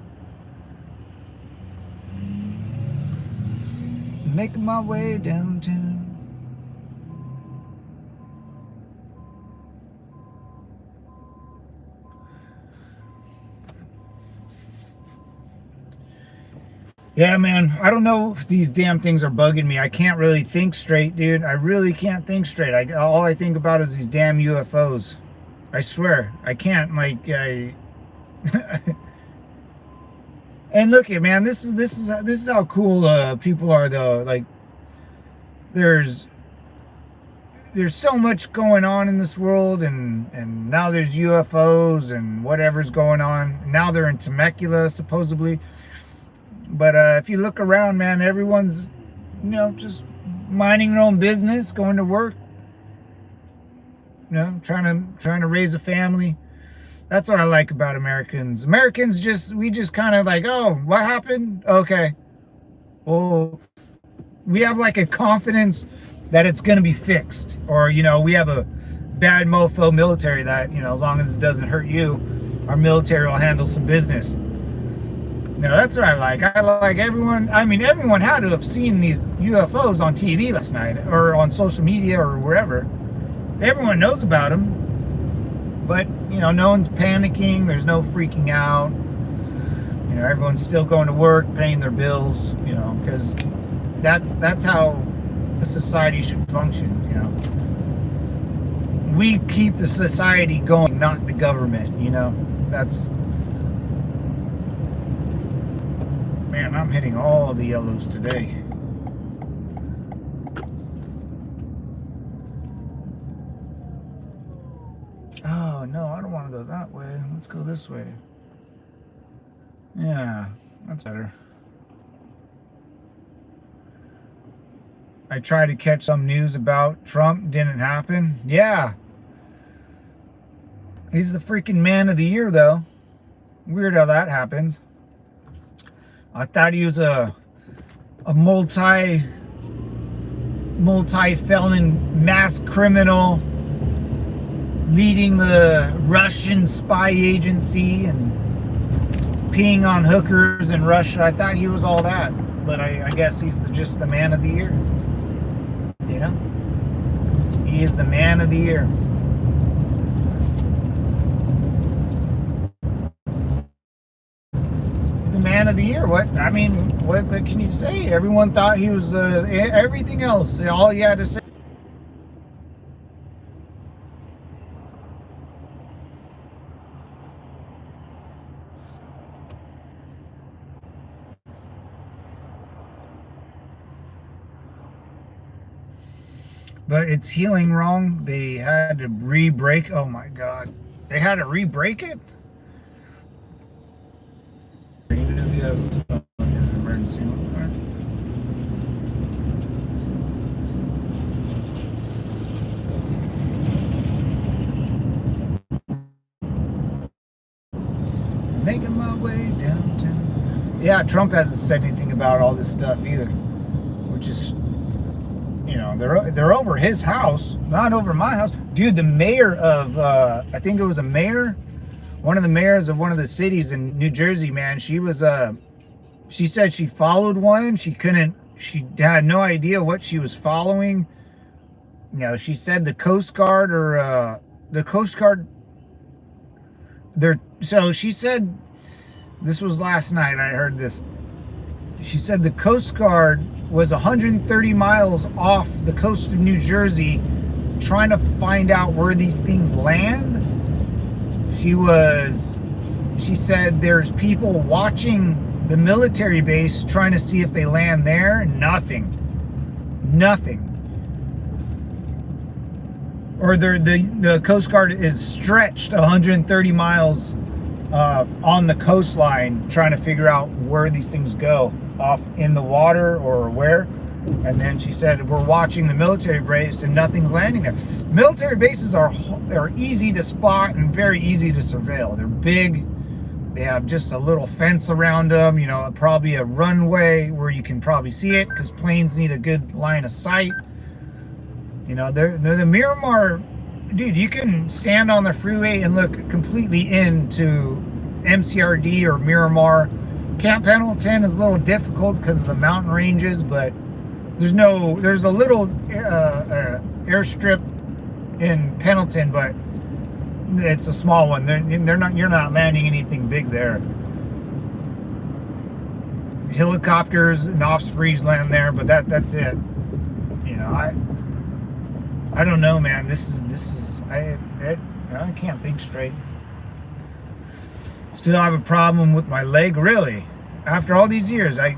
Making my way downtown. Yeah, man, I don't know if these damn things are bugging me. I can't really think straight, dude. I really can't think straight. All I think about is these damn UFOs. I swear, I can't. And look, man, this is how cool people are, though. Like, there's so much going on in this world, and now there's UFOs and whatever's going on. Now they're in Temecula, supposedly. But if you look around, man, everyone's, just minding their own business, going to work, trying to raise a family. That's what I like about Americans. We just kind of like, oh, what happened? Okay. Well, we have like a confidence that it's going to be fixed. Or, we have a bad mofo military that, as long as it doesn't hurt you, our military will handle some business. That's what I like. I like everyone. I mean, everyone had to have seen these UFOs on TV last night or on social media or wherever. Everyone knows about them. But, no one's panicking. There's no freaking out. Everyone's still going to work, paying their bills, because that's how a society should function, We keep the society going, not the government, That's... Man, I'm hitting all the yellows today. Oh, no, I don't want to go that way. Let's go this way. Yeah, that's better. I tried to catch some news about Trump. Didn't happen. Yeah. He's the freaking man of the year, though. Weird how that happens. I thought he was a multi-felon mass criminal leading the Russian spy agency and peeing on hookers in Russia. I thought he was all that, but I guess he's just the man of the year. He is the man of the year. The man of the year. What can you say? Everyone thought he was everything else. All you had to say. but it's healing wrong. They had to re-break. Oh my God, they had to re-break it. Does he have his emergency car? Making my way downtown. Yeah, Trump hasn't said anything about all this stuff either, which is, you know, they're over his house, not over my house. Dude, the mayor of I think it was a mayor, one of the mayors of one of the cities in New Jersey, man. She was she said she followed one. She had no idea what she was following. You know, she said the Coast Guard or the Coast Guard. So she said, this was last night, I heard this. She said the Coast Guard was 130 miles off the coast of New Jersey trying to find out where these things land. She said there's people watching the military base trying to see if they land there. Nothing. Or the Coast Guard is stretched 130 miles on the coastline trying to figure out where these things go, off in the water or where. And then she said, we're watching the military base and nothing's landing there. Military bases are easy to spot and very easy to surveil. They're big. They have just a little fence around them, you know, probably a runway where you can probably see it because planes need a good line of sight. You know, they're the Miramar, dude, you can stand on the freeway and look completely into MCRD or Miramar. Camp Pendleton is a little difficult because of the mountain ranges, but there's a little airstrip in Pendleton, but it's a small one. You're not landing anything big there. Helicopters and Ospreys land there, but that's it. You know, I don't know, man. I can't think straight. Still have a problem with my leg, really. After all these years, I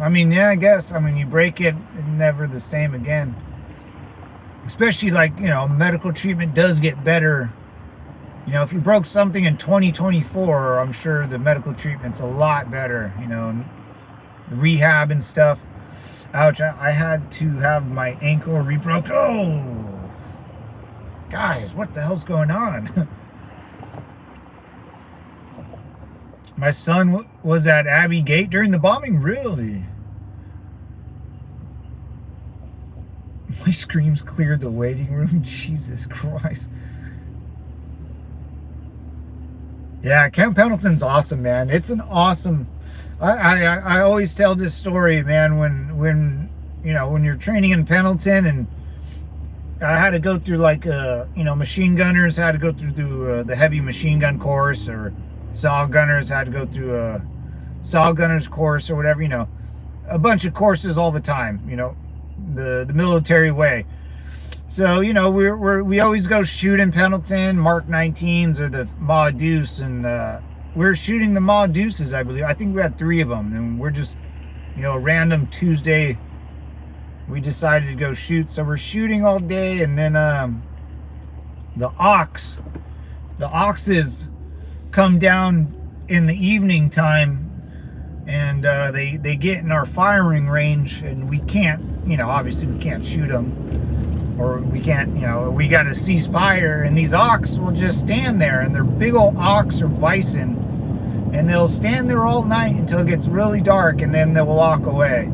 mean, yeah, I guess. I mean, you break it, it's never the same again. Especially like, you know, medical treatment does get better. You know, if you broke something in 2024, I'm sure the medical treatment's a lot better, you know, rehab and stuff. Ouch, I had to have my ankle rebroke. Oh, guys, what the hell's going on? My son was at Abbey Gate during the bombing? Really? My screams cleared the waiting room. Jesus Christ. Yeah, Camp Pendleton's awesome, man. It's an awesome... I always tell this story, man, when you know, when you're training in Pendleton, and I had to go through like you know, machine gunners had to go through the heavy machine gun course, or saw gunners had to go through a saw gunners course or whatever, you know, a bunch of courses all the time, you know, the military way. So, you know, we always go shoot in Pendleton, Mark 19s or the Ma Deuce, and we're shooting the Ma Deuces, I believe. I think we had 3 of them, and we're just, you know, random Tuesday, we decided to go shoot. So we're shooting all day, and then the oxes come down in the evening time, and they get in our firing range, and we can't, you know, obviously we can't shoot them, or we can't, you know, we got to cease fire, and these ox will just stand there, and they're big old ox or bison, and they'll stand there all night until it gets really dark, and then they'll walk away.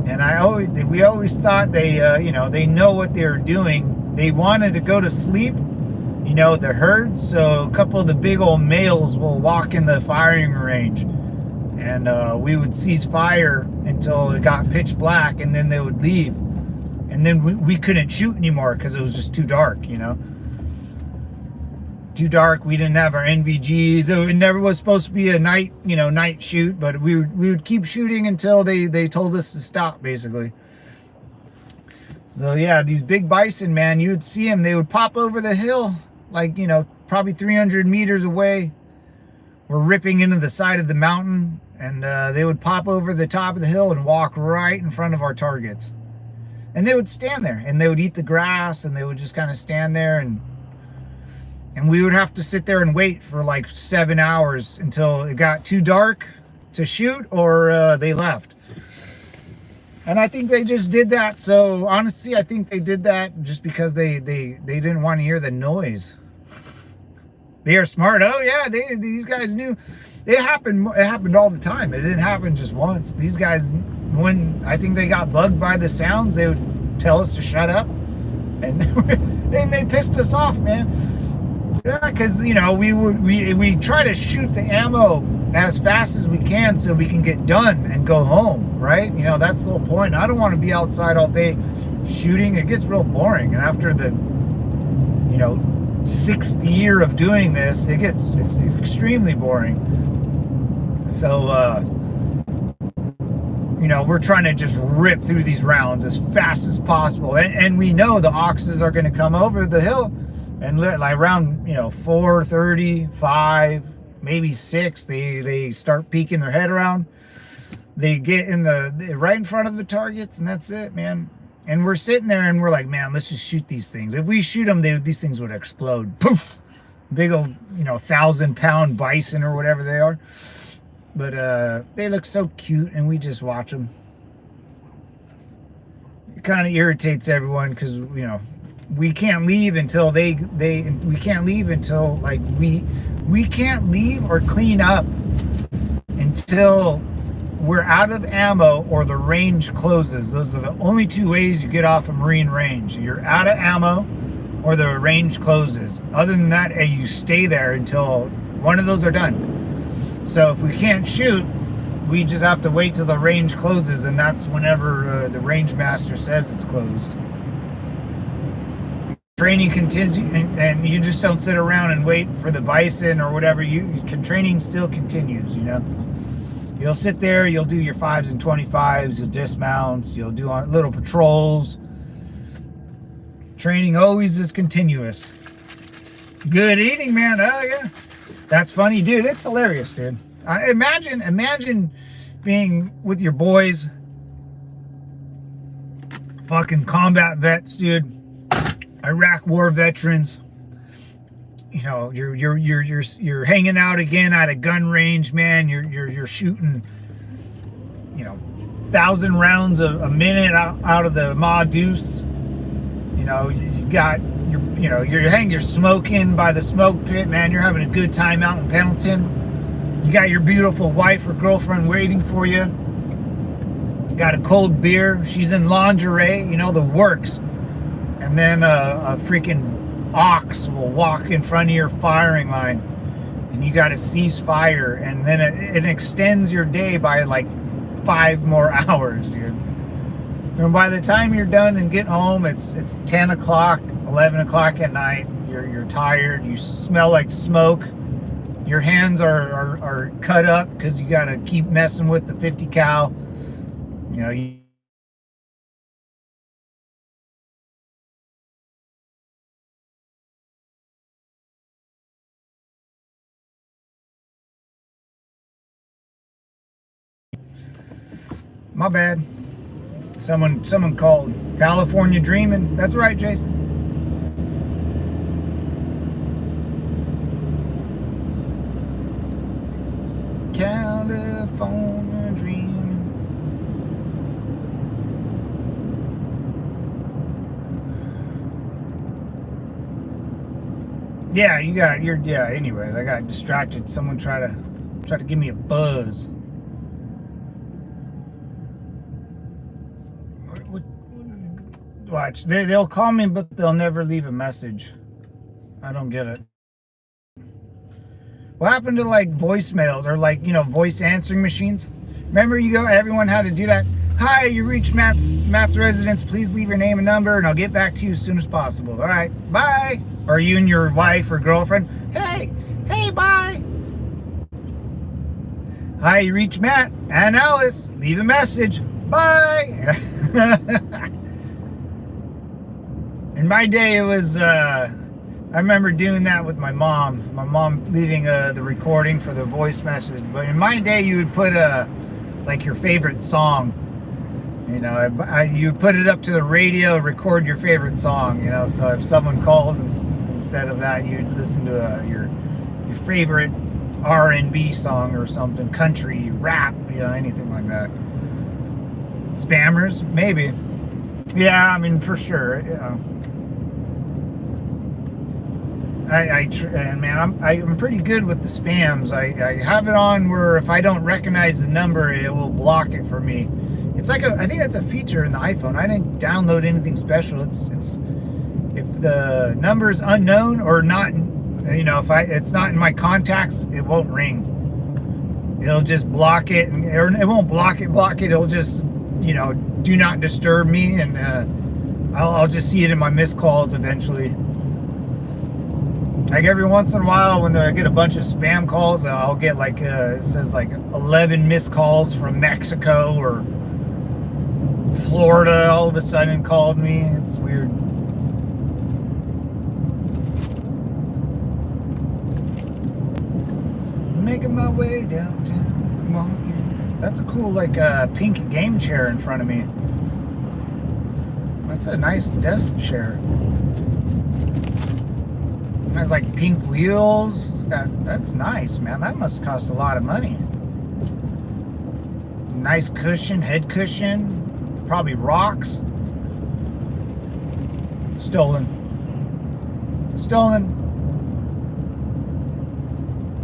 And we always thought they, you know, they know what they're doing. They wanted to go to sleep, you know, the herd. So a couple of the big old males will walk in the firing range, and we would cease fire until it got pitch black, and then they would leave. And then we couldn't shoot anymore because it was just too dark, you know. Too dark. We didn't have our NVGs. So it never was supposed to be a night, you know, night shoot, but we would keep shooting until they told us to stop, basically. So yeah, these big bison, man, you would see them. They would pop over the hill, like, you know, probably 300 meters away. We're ripping into the side of the mountain, and they would pop over the top of the hill and walk right in front of our targets. And they would stand there and they would eat the grass and they would just kind of stand there, and we would have to sit there and wait for like 7 hours until it got too dark to shoot, or they left. And I think they just did that. So honestly, I think they did that just because they didn't want to hear the noise. They are smart. Oh yeah, these guys knew. It happened all the time. It didn't happen just once. These guys, when I think they got bugged by the sounds, they would tell us to shut up, and and they pissed us off, man. Yeah, because you know we try to shoot the ammo as fast as we can so we can get done and go home, right? You know, that's the whole point. I don't want to be outside all day shooting. It gets real boring, and after the 6th year of doing this, it's extremely boring. So we're trying to just rip through these rounds as fast as possible, and we know the oxes are going to come over the hill, and like around 4:30, 5, maybe 6, they start peeking their head around. They get in right in front of the targets, and that's it, man. And we're sitting there and we're like, man, let's just shoot these things. If we shoot them, these things would explode. Poof! Big old 1,000-pound bison or whatever they are. But they look so cute, and we just watch them. It kind of irritates everyone because we can't leave until we can't leave until like we can't leave or clean up until we're out of ammo or the range closes. Those are the only 2 ways you get off a Marine range. You're out of ammo or the range closes. Other than that, you stay there until one of those are done. So if we can't shoot, we just have to wait till the range closes, and that's whenever the range master says it's closed. Training continues, and you just don't sit around and wait for the bison or whatever. Training still continues, You'll sit there, you'll do your 5s and 25s, you'll dismount, you'll do little patrols. Training always is continuous. Good eating, man. Oh yeah, that's funny, dude. It's hilarious, dude. Imagine being with your boys, fucking combat vets, dude. Iraq war veterans. You're hanging out again at a gun range, man. You're shooting 1,000 rounds a minute out of the Ma Deuce. You're smoking by the smoke pit, man. You're having a good time out in Pendleton. You got your beautiful wife or girlfriend waiting for you. Got a cold beer. She's in lingerie, the works. And then a freaking ox will walk in front of your firing line, and you got to cease fire, and then it extends your day by like 5 more hours, dude. And by the time you're done and get home, it's 10 o'clock, 11 o'clock at night. You're tired. You smell like smoke. Your hands are cut up because you got to keep messing with the 50 cal. My bad. Someone called. California dreaming. That's right, Jason. California dreaming. Yeah, anyways, I got distracted. Someone tried to give me a buzz. Watch, they'll call me, but they'll never leave a message. I don't get it. What happened to like voicemails or like voice answering machines? Remember, everyone had to do that. Hi, you reached Matt's residence. Please leave your name and number, and I'll get back to you as soon as possible. All right, bye. Or you and your wife or girlfriend. Hey, bye. Hi, you reached Matt and Alice. Leave a message. Bye. In my day, it was, I remember doing that with my mom. My mom leaving the recording for the voice message. But in my day, you would put like your favorite song. You know, you put it up to the radio, record your favorite song. You know, so if someone called, instead of that, you'd listen to your favorite R&B song or something, country, rap, you know, anything like that. Spammers, maybe. Yeah, I mean, for sure. Yeah. And man, I'm pretty good with the spams. I have it on where if I don't recognize the number, it will block it for me. It's like I think that's a feature in the iPhone. I didn't download anything special. It's if the number is unknown or not, you know, if it's not in my contacts, it won't ring. It'll just block it, or it won't block it. It'll just, you know, do not disturb me, and I'll just see it in my missed calls eventually. Like every once in a while, when I get a bunch of spam calls, I'll get like it says like 11 missed calls from Mexico or Florida. All of a sudden called me. It's weird. Making my way downtown, walking. That's a cool like pink game chair in front of me. That's a nice desk chair. It has like pink wheels. That's nice, man. That must cost a lot of money. Nice cushion, head cushion. Probably rocks. Stolen.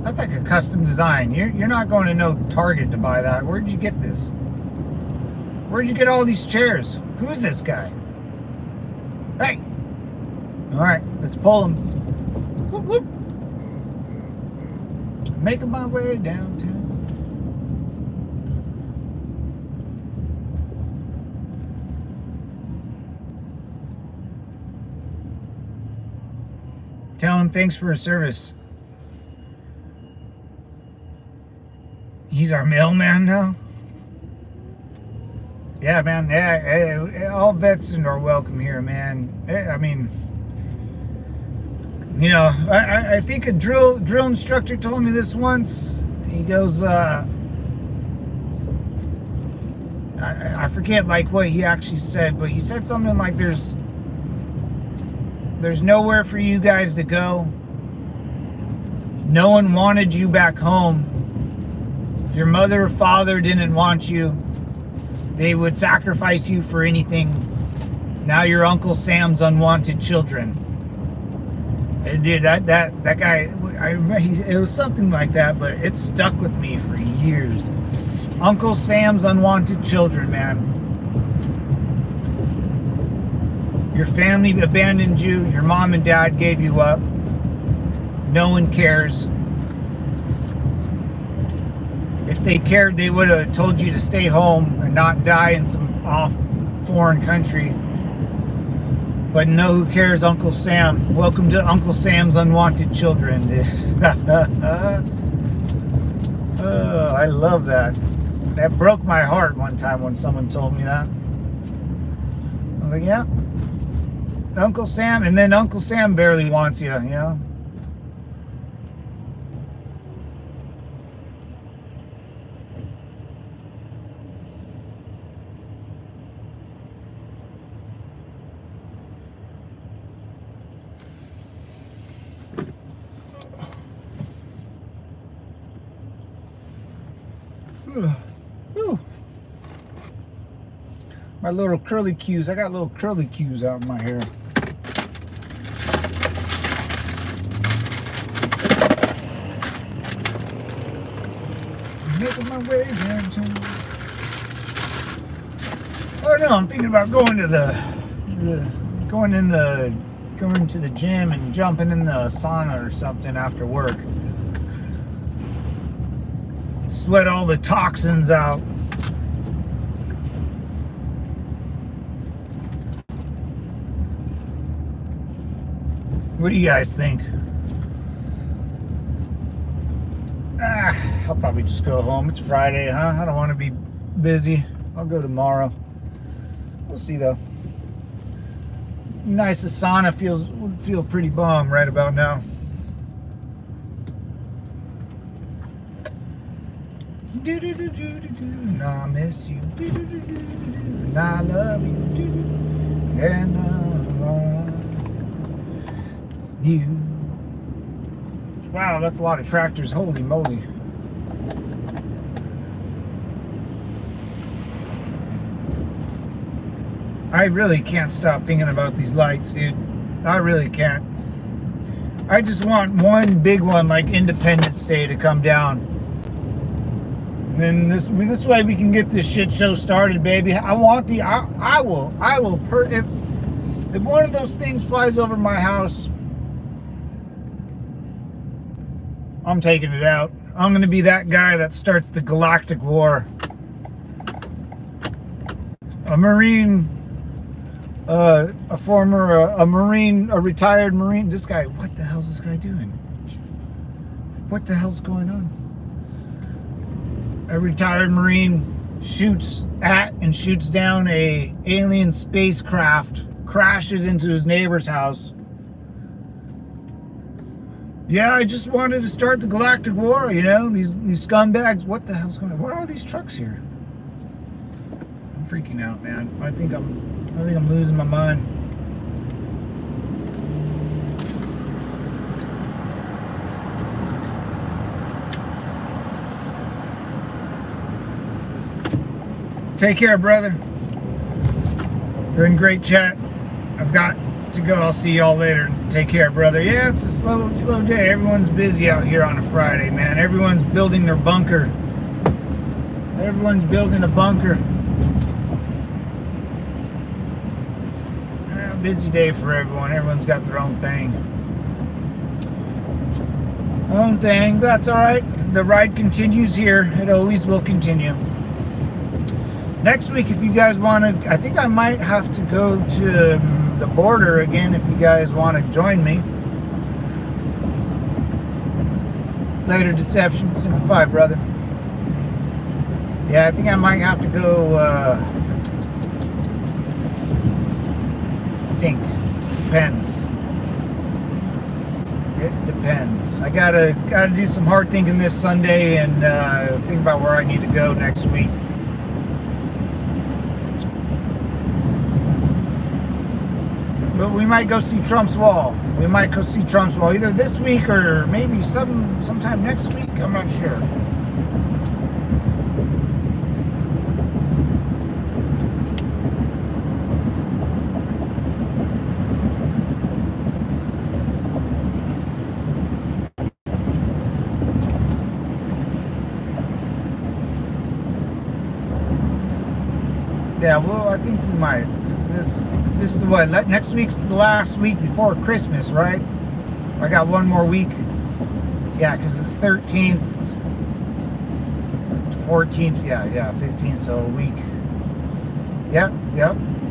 That's like a custom design. You're not going to no Target to buy that. Where'd you get this? Where'd you get all these chairs? Who's this guy? Hey! Alright, let's pull him. Whoop, whoop. Making my way downtown. Tell him thanks for his service. He's our mailman now? Yeah, man. Yeah, all vets are welcome here, man. I mean, you know, I think a drill instructor told me this once. He goes, I forget like what he actually said, but he said something like there's nowhere for you guys to go. No one wanted you back home. Your mother or father didn't want you. They would sacrifice you for anything. Now you're Uncle Sam's unwanted children. Dude, that guy, I remember it was something like that, but it stuck with me for years. Uncle Sam's unwanted children, man. Your family abandoned you. Your mom and dad gave you up. No one cares. If they cared, they would have told you to stay home and not die in some off foreign country. But no, who cares, Uncle Sam? Welcome to Uncle Sam's unwanted children. Oh, I love that. That broke my heart one time when someone told me that. I was like, yeah, Uncle Sam, and then Uncle Sam barely wants you, you know? Ooh. My little curly cues. I got little curly cues out in my hair. Making my way downtown. Oh no, I'm thinking about going to going to the gym and jumping in the sauna or something after work. Sweat all the toxins out. What do you guys think? I'll probably just go home. It's Friday, huh? I don't want to be busy. I'll go tomorrow. We'll see though. Nice, the sauna would feel pretty bomb right about now. And I miss you. And I love you. And I want you. Wow, that's a lot of tractors. Holy moly. I really can't stop thinking about these lights, dude. I really can't. I just want one big one like Independence Day to come down. And then this way we can get this shit show started, baby. I want the, I will, if one of those things flies over my house, I'm taking it out. I'm going to be that guy that starts the galactic war. A Marine, a retired Marine. This guy, what the hell's this guy doing? What the hell's going on? A retired Marine shoots at and shoots down a alien spacecraft, crashes into his neighbor's house. Yeah, I just wanted to start the galactic war, you know, these scumbags. What the hell's going on? What are these trucks here? I'm freaking out, man. I think I'm losing my mind. Take care, brother. Been great chat. I've got to go. I'll see y'all later. Take care, brother. Yeah, it's a slow day. Everyone's busy out here on a Friday, man. Everyone's building their bunker. Everyone's building a bunker. Yeah, busy day for everyone. Everyone's got their own thing. Own thing. That's all right. The ride continues here. It always will continue. Next week, if you guys want to, I think I might have to go to the border again if you guys want to join me. Later Deception, Simplify, brother. Yeah, I think I might have to go, I think. Depends. It depends. I gotta do some hard thinking this Sunday and think about where I need to go next week. But we might go see Trump's wall. We might go see Trump's wall either this week or maybe sometime next week. I'm not sure. Yeah, well, I think we might. This is what, next week's the last week before Christmas, right? I got one more week. Yeah, because it's 13th, 14th, yeah, 15th, so a week. Yep.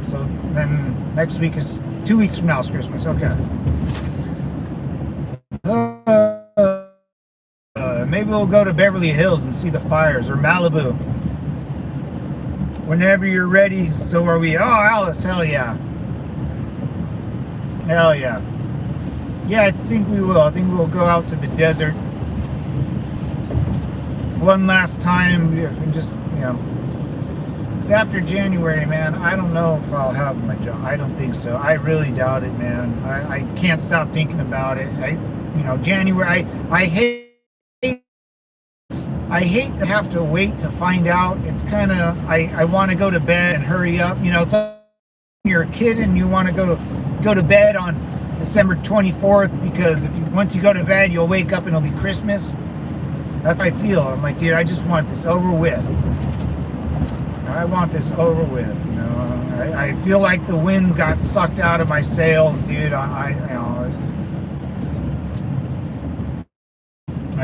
So then next week is 2 weeks from now is Christmas. Okay. Maybe we'll go to Beverly Hills and see the fires, or Malibu. Whenever you're ready, so are we. Oh, Alice, hell yeah. Hell yeah. Yeah, I think we will. I think we'll go out to the desert one last time and just, you know. Because after January, man, I don't know if I'll have my job. I don't think so. I really doubt it, man. I can't stop thinking about it. January, I hate to have to wait to find out. It's kind of, I want to go to bed and hurry up. You know, it's like you're a kid and you want to go to bed on December 24th because once you go to bed, you'll wake up and it'll be Christmas. That's how I feel. I'm like, dude, I just want this over with. I want this over with, you know. I feel like the winds got sucked out of my sails, dude. Like,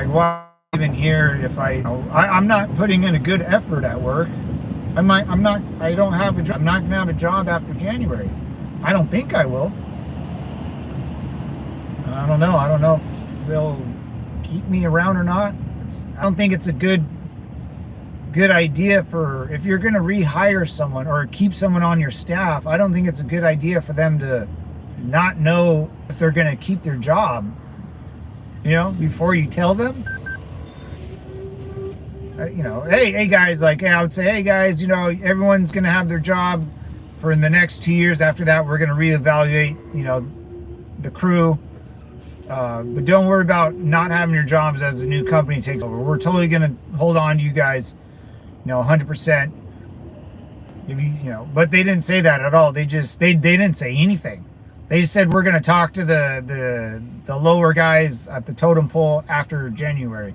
why even here if I'm not putting in a good effort at work. I don't have a job. I'm not gonna have a job after January. I don't think I will. I don't know if they'll keep me around or not. I don't think it's a good idea for, if you're gonna rehire someone or keep someone on your staff, I don't think it's a good idea for them to not know if they're gonna keep their job, you know, before you tell them. you know, hey guys, like, I would say, hey guys, you know, everyone's going to have their job for in the next 2 years. After that, we're going to reevaluate, you know, the crew. But don't worry about not having your jobs as the new company takes over. We're totally going to hold on to you guys, you know, 100%. If you know, but they didn't say that at all. They didn't say anything. They just said we're going to talk to the lower guys at the totem pole after January.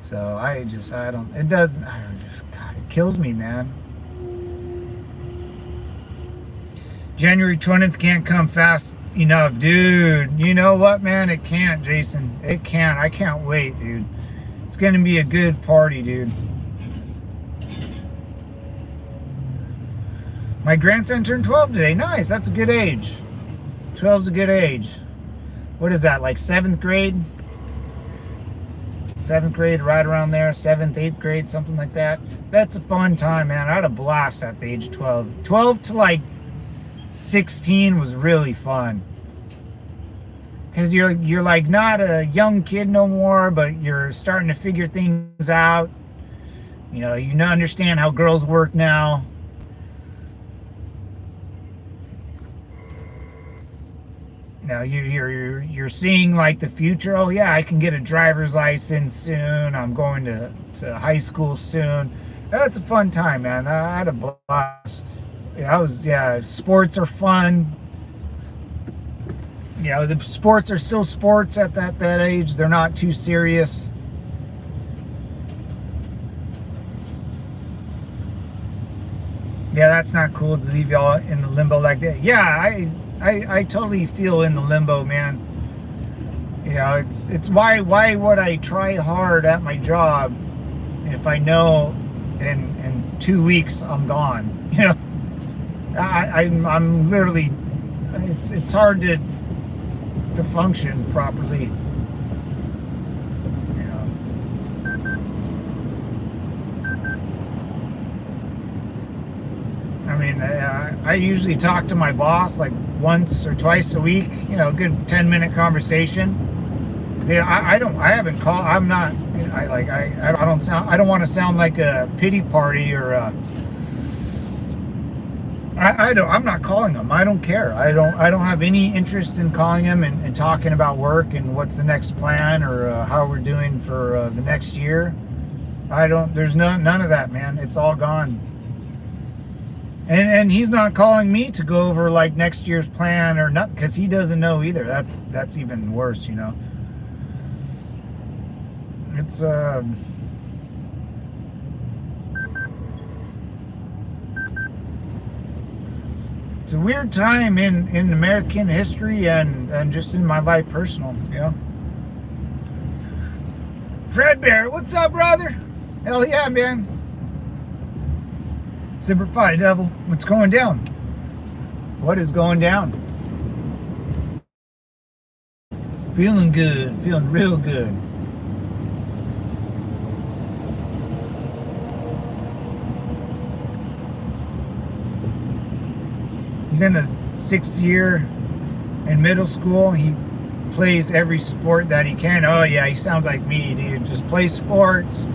So God, it kills me, man. January 20th can't come fast enough, dude. You know what, man? It can't, Jason. It can't. I can't wait, dude. It's going to be a good party, dude. My grandson turned 12 today. Nice. That's a good age. 12's a good age. What is that, like 7th grade? 7th grade, right around there. 7th, 8th grade, something like that. That's a fun time, man. I had a blast at the age of 12. 12 to like 16 was really fun. Because you're like not a young kid no more, but you're starting to figure things out. You know, you understand how girls work now. Now you're seeing like the future. Oh yeah, I can get a driver's license soon. I'm going to high school soon. That's a fun time, man. I had a blast. Yeah, sports are fun. You know, the sports are still sports at that age. They're not too serious. Yeah, that's not cool to leave y'all in the limbo like that. Yeah, I totally feel in the limbo, man. You know, it's why would I try hard at my job if I know in 2 weeks I'm gone? You know, I'm literally, it's hard to function properly. You know. I mean, I usually talk to my boss like once or twice a week. You know, a good 10-minute conversation. Yeah, I don't want to sound like a pity party or I'm not calling them. I don't care. I don't have any interest in calling them and talking about work and what's the next plan or how we're doing for the next year. There's none of that, man. It's all gone. And he's not calling me to go over like next year's plan or not, because he doesn't know either. That's even worse, you know. It's it's a weird time in American history and just in my life personal, you know. Fred Bear, what's up, brother? Hell yeah, man. Simper Fi Devil, what's going down? What is going down? Feeling good, feeling real good. He's in his 6th year in middle school. He plays every sport that he can. Oh yeah, he sounds like me, dude. Just play sports.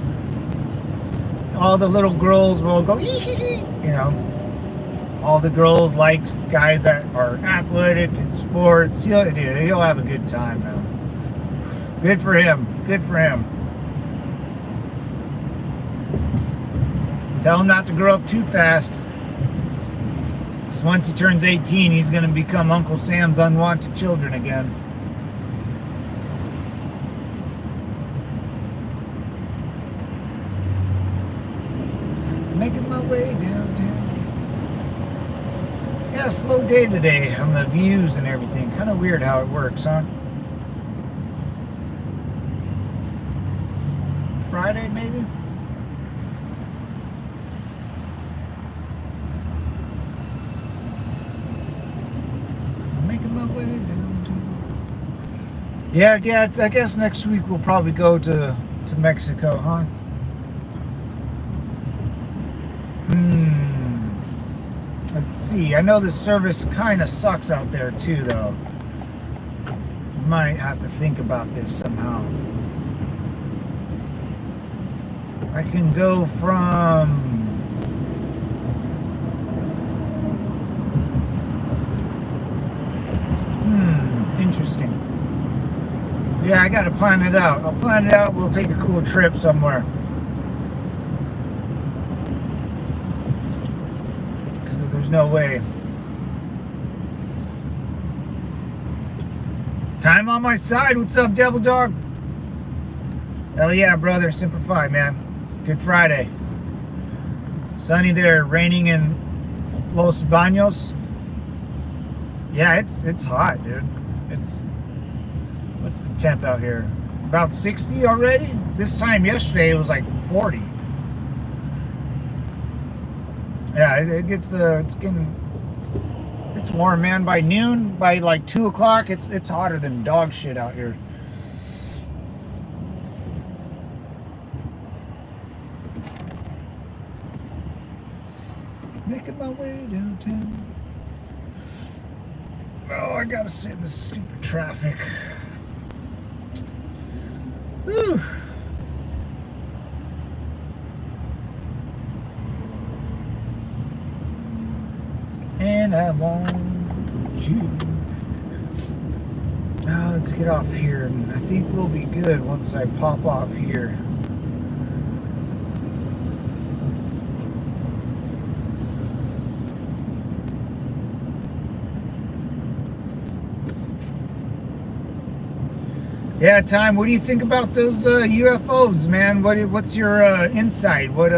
All the little girls will go, you know. All the girls like guys that are athletic in sports. He'll have a good time, man. Good for him. Good for him. Tell him not to grow up too fast. Because once he turns 18, he's going to become Uncle Sam's unwanted children again. Making my way downtown. Yeah, slow day today on the views and everything. Kind of weird how it works, huh? Friday, maybe? Making my way downtown. Yeah, I guess next week we'll probably go to Mexico, huh? Let's see. I know the service kind of sucks out there too, though. Might have to think about this somehow. I can go from interesting. Yeah, I gotta plan it out. I'll plan it out. We'll take a cool trip somewhere. Because there's no way. Time on my side. What's up, Devil Dog? Hell yeah, brother. Simplify, man. Good Friday. Sunny there. Raining in Los Baños. Yeah, it's hot, dude. What's the temp out here? About 60 already? This time yesterday it was like 40. Yeah, it's warm, man. By noon, by like 2 o'clock, it's hotter than dog shit out here. Making my way downtown. Oh, I gotta sit in this stupid traffic. Whew. And I want you. Now let's get off here, and I think we'll be good once I pop off here. Yeah, Time. What do you think about those UFOs, man? What's your insight? What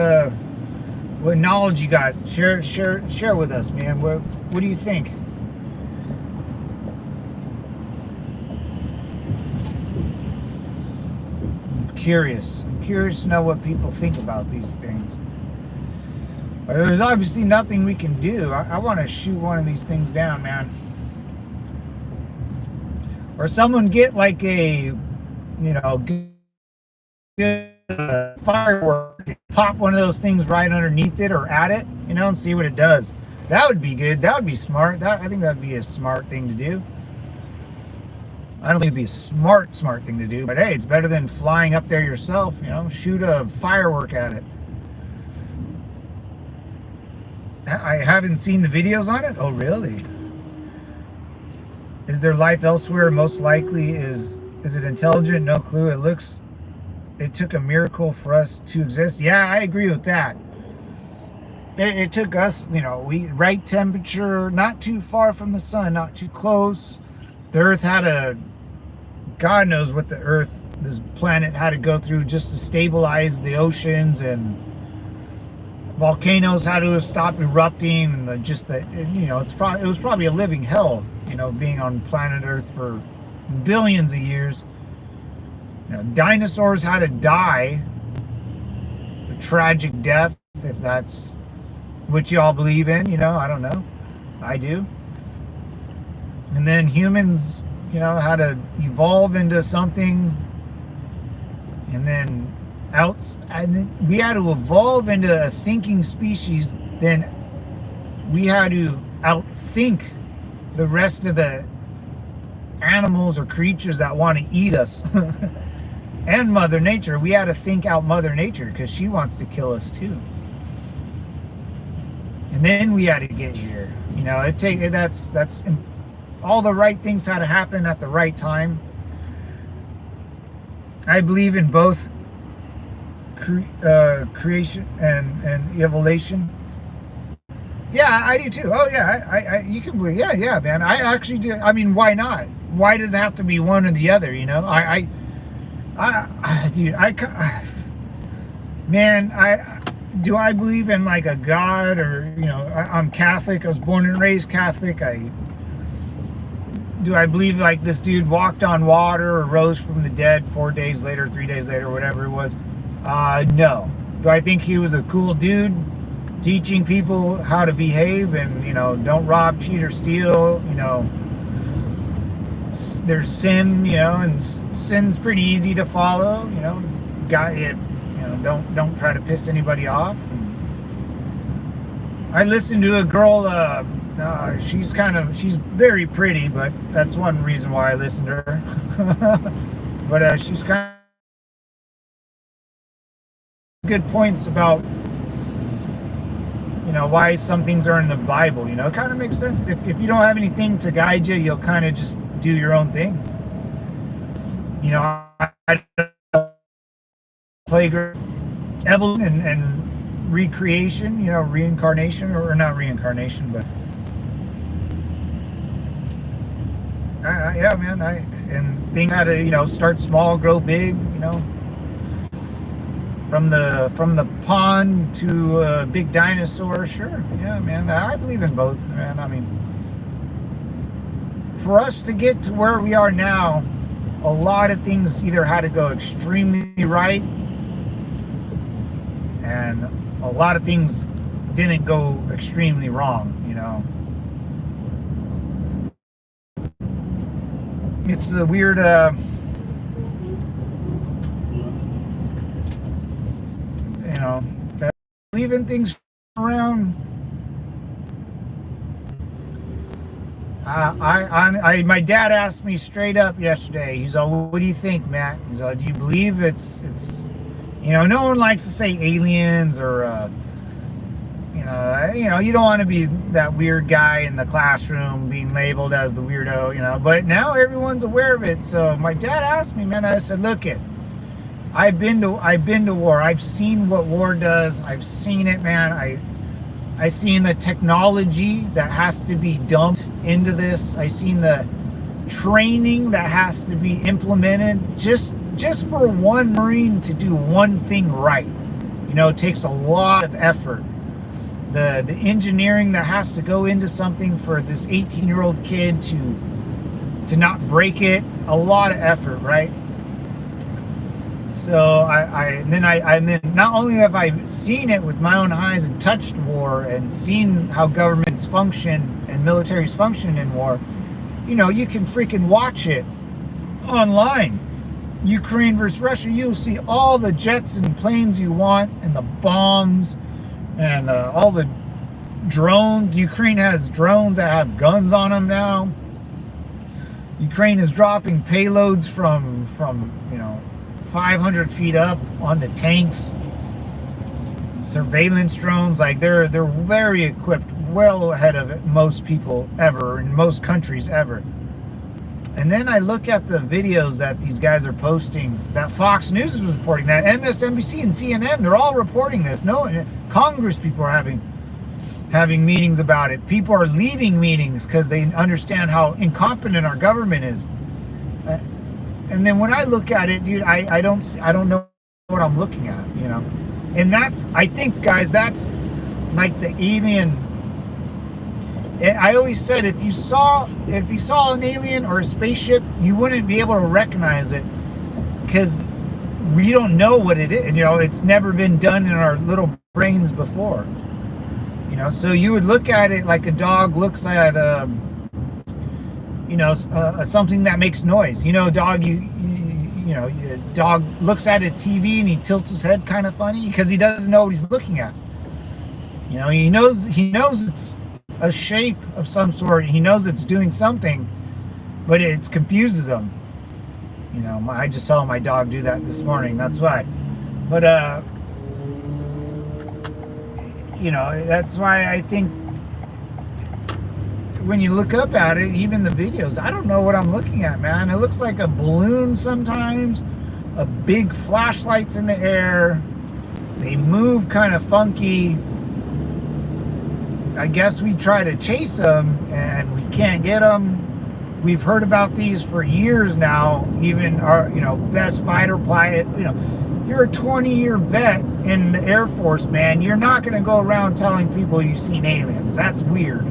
knowledge you got? Share with us, man. What do you think? I'm curious to know what people think about these things. There's obviously nothing we can do. I want to shoot one of these things down, man. Or someone get like a, good firework, pop one of those things right underneath it or at it, and see what it does. That would be good. That would be smart. I think that would be a smart thing to do. I don't think it'd be a smart thing to do, but hey, it's better than flying up there yourself, shoot a firework at it. I haven't seen the videos on it. Oh, really? Is there life elsewhere? Most likely. Is it intelligent? No clue. It took a miracle for us to exist. Yeah, I agree with that. It took us, right temperature, not too far from the sun, not too close. The Earth God knows what this planet had to go through just to stabilize the oceans, and volcanoes had to have stopped erupting, and it was probably a living hell, being on planet Earth for billions of years. Dinosaurs had to die a tragic death, if that's what y'all believe in. I don't know. I do. And then humans, had to evolve into something, and then we had to evolve into a thinking species. Then we had to outthink the rest of the animals or creatures that want to eat us. And Mother Nature. We had to think out Mother Nature, because she wants to kill us too. And then we had to get here. That's all the right things had to happen at the right time. I believe in both creation and evolution. Yeah, I do too. Oh yeah, you can believe. Yeah, man. I actually do. I mean, why not? Why does it have to be one or the other? Do I believe in like a God, or I'm Catholic. I was born and raised Catholic. Do I believe like this dude walked on water or rose from the dead 4 days later, 3 days later, whatever it was? No. Do I think he was a cool dude teaching people how to behave and, don't rob, cheat, or steal? There's sin, and sin's pretty easy to follow. Don't try to piss anybody off. I listened to a girl. She's very pretty, but that's one reason why I listened to her. But she's kind good points about, why some things are in the Bible. It kind of makes sense. If you don't have anything to guide you, you'll kind of just do your own thing. I play evolution and recreation, reincarnation, or not reincarnation, but yeah, man. And things had to, start small, grow big. From the pond to a big dinosaur. Sure, yeah, man. I believe in both, man. I mean, for us to get to where we are now, a lot of things either had to go extremely right, and a lot of things didn't go extremely wrong. It's a weird leaving things around. My dad asked me straight up yesterday. He's like, "What do you think, Matt?" He's like, "Do you believe it's no one likes to say aliens or you don't want to be that weird guy in the classroom being labeled as the weirdo, but now everyone's aware of it." So my dad asked me, man. I said, "Look it. I've been to war. I've seen what war does. I've seen it, man. I seen the technology that has to be dumped into this. I seen the training that has to be implemented just for one Marine to do one thing right. It takes a lot of effort. The engineering that has to go into something for this 18-year-old kid to not break it, a lot of effort, right?" So and then not only have I seen it with my own eyes and touched war and seen how governments function and militaries function in war, you can freaking watch it online. Ukraine versus Russia, you'll see all the jets and planes you want and the bombs and all the drones. Ukraine has drones that have guns on them now. Ukraine is dropping payloads from 500 feet up onto tanks, surveillance drones. Like they're very equipped, well ahead of most people ever in most countries ever. And then I look at the videos that these guys are posting, that Fox News is reporting, that MSNBC and CNN, they're all reporting this. No, Congress people are having meetings about it. People are leaving meetings because they understand how incompetent our government is. And then when I look at it, dude, I don't know what I'm looking at, And I think, guys, that's like the alien. I always said if you saw an alien or a spaceship, you wouldn't be able to recognize it because we don't know what it is. It's never been done in our little brains before. So you would look at it like a dog looks at something that makes noise. Dog, dog looks at a TV and he tilts his head kind of funny because he doesn't know what he's looking at. He knows it's a shape of some sort. He knows it's doing something, but it confuses him. I just saw my dog do that this morning. That's why. But that's why I think when you look up at it, even the videos, I don't know what I'm looking at, man. It looks like a balloon sometimes, a big flashlights in the air. They move kind of funky. I guess we try to chase them and we can't get them. We've heard about these for years now. Even our, best fighter pilot, you're a 20-year vet in the Air Force, man. You're not going to go around telling people you've seen aliens. That's weird.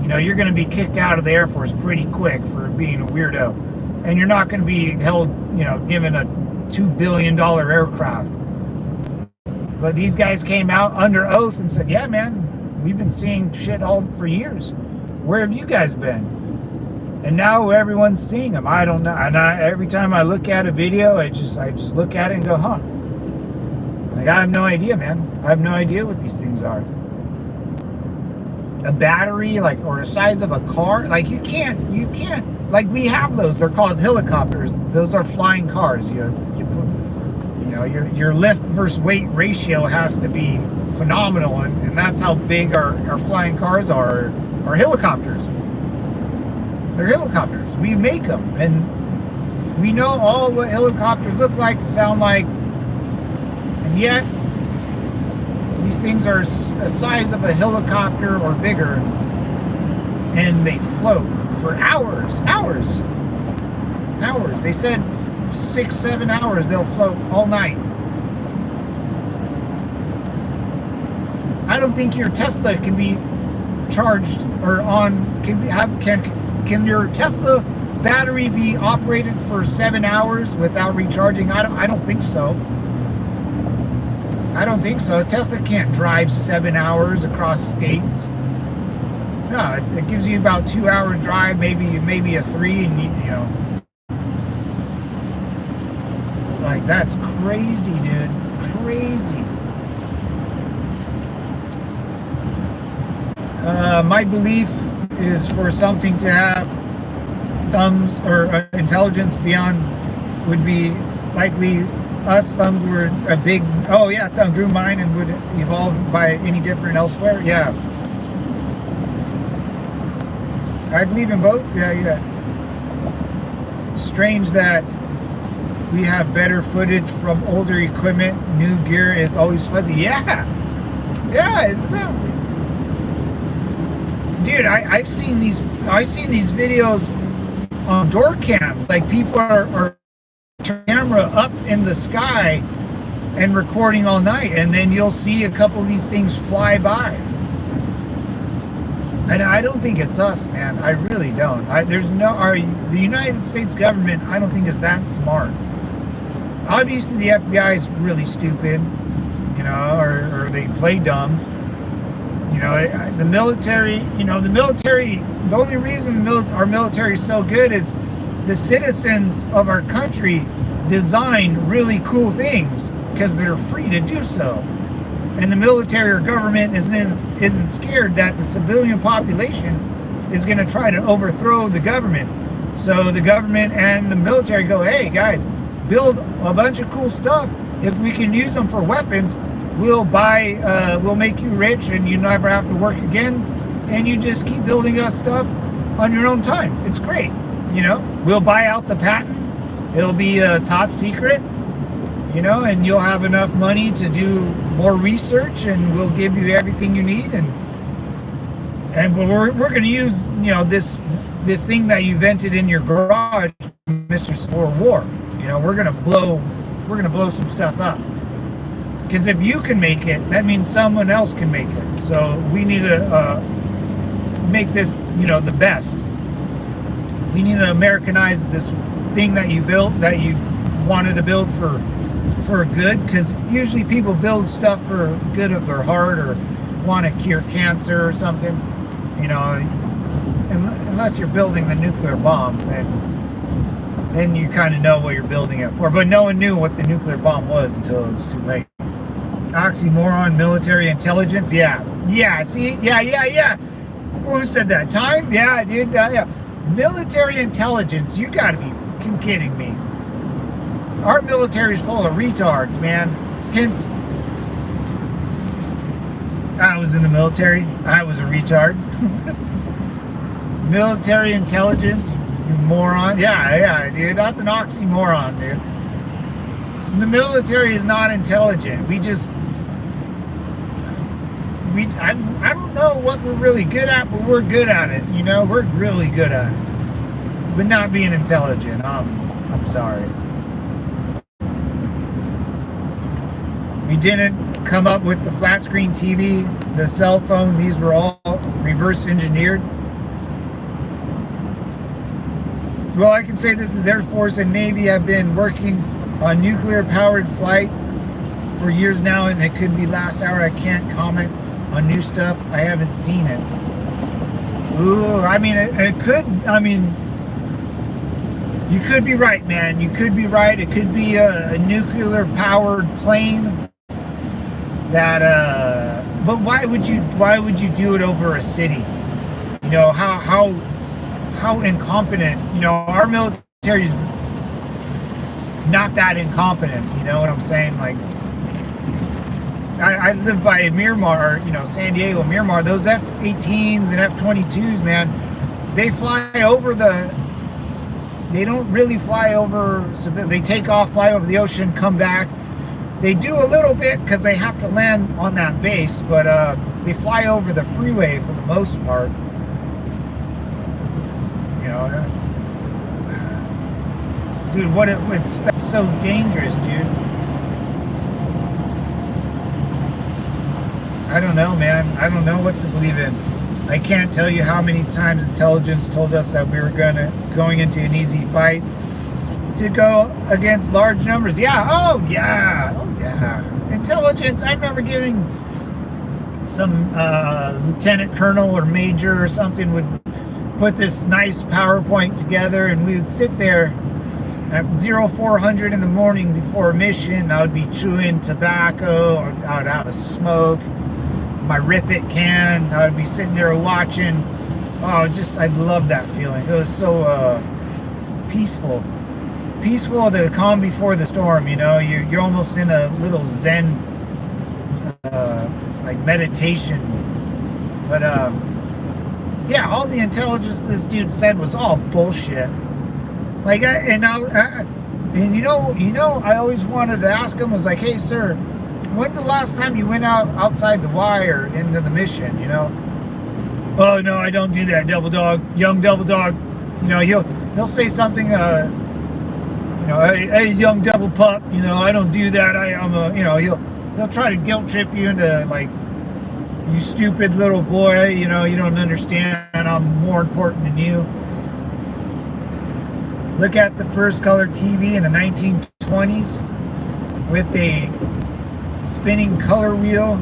You're going to be kicked out of the Air Force pretty quick for being a weirdo. And you're not going to be held, given a $2 billion aircraft. But these guys came out under oath and said, yeah, man, we've been seeing shit all for years. Where have you guys been? And now everyone's seeing them. I don't know. And every time I look at a video, I just look at it and go, huh. Like, I have no idea, man. I have no idea what these things are. A battery, or the size of a car. Like, you can't, like, we have those. They're called helicopters. Those are flying cars. know, your lift versus weight ratio has to be phenomenal, and that's how big our flying cars are helicopters. They're helicopters. We make them, and we know all what helicopters look like, sound like, and yet these things are a size of a helicopter or bigger, and they float for hours. They said 6-7 hours they'll float all night. I don't think your Tesla can be charged or on. Can your Tesla battery be operated for 7 hours without recharging? I don't think so. I don't think so. Tesla can't drive 7 hours across states. No, it gives you about 2 hour drive, maybe a 3, and you know, like, that's crazy, dude. Crazy. My belief is for something to have thumbs or intelligence beyond would be likely us. Thumbs were a big, oh yeah, thumb drew mine and would evolve by any different elsewhere. Yeah. I believe in both. Yeah. Strange that we have better footage from older equipment. New gear is always fuzzy. Yeah, isn't that weird? Dude, I've seen these videos on door cams. Like, people are camera up in the sky and recording all night, and then you'll see a couple of these things fly by. And I don't think it's us, man. I really don't. The United States government, I don't think is that smart. Obviously, the FBI is really stupid, you know, or they play dumb. You know, the military, the only reason our military is so good is the citizens of our country design really cool things because they're free to do so. And the military or government isn't scared that the civilian population is going to try to overthrow the government. So the government and the military go, hey guys, build a bunch of cool stuff. If we can use them for weapons, we'll make you rich and you never have to work again. And you just keep building us stuff on your own time. It's great. You know, we'll buy out the patent. It'll be top secret, you know, and you'll have enough money to do more research, and we'll give you everything you need. And we're going to use, you know, this thing that you invented in your garage, Mr. For War. You know, we're going to blow some stuff up. Because if you can make it, that means someone else can make it. So we need to make this, you know, the best. We need to Americanize this thing that you built, that you wanted to build for good. Because usually people build stuff for the good of their heart or want to cure cancer or something. You know, unless you're building the nuclear bomb, then you kind of know what you're building it for. But no one knew what the nuclear bomb was until it was too late. Oxymoron, military intelligence. Yeah. See, yeah. Who said that? Time? Yeah, dude. Yeah. Military intelligence. You got to be fucking kidding me. Our military is full of retards, man. Hence, I was in the military. I was a retard. Military intelligence, you moron. Yeah, dude. That's an oxymoron, dude. The military is not intelligent. I don't know what we're really good at, but we're good at it. You know, we're really good at it. But not being intelligent. I'm sorry. We didn't come up with the flat screen TV, the cell phone. These were all reverse engineered. Well, I can say this is Air Force and Navy have been working on nuclear powered flight for years now, and it could be last hour. I can't comment on new stuff. I haven't seen it. Ooh, I mean, it could, I mean, you could be right, man. You could be right. It could be a nuclear powered plane that, but why would you do it over a city? You know, how incompetent, you know, our military's, not that incompetent. You know what I'm saying? Like, I live by Miramar, you know, San Diego, Miramar. Those F-18s and F-22s, man, they fly over they don't really fly over, they take off, fly over the ocean, come back. They do a little bit because they have to land on that base, but they fly over the freeway for the most part. You know, dude, that's so dangerous, dude. I don't know, man. I don't know what to believe in. I can't tell you how many times intelligence told us that we were going into an easy fight to go against large numbers. Yeah, oh yeah. Intelligence, I remember giving some lieutenant colonel or major or something would put this nice PowerPoint together, and we would sit there at 0400 in the morning before a mission. I would be chewing tobacco, or I would have a smoke, my Rip It can. I would be sitting there watching. Oh, I love that feeling. It was so peaceful to calm before the storm. You know, you're almost in a little Zen like meditation. But yeah, all the intelligence this dude said was all bullshit. Like, I always wanted to ask him, was like, hey sir, when's the last time you went outside the Y or into the mission, you know? Oh no, I don't do that, devil dog, young devil dog. You know, he'll say something, you know, hey young devil pup, you know, I don't do that. You know, he'll try to guilt trip you into like, you stupid little boy, you know, you don't understand, I'm more important than you. Look at the first color TV in the 1920s with a spinning color wheel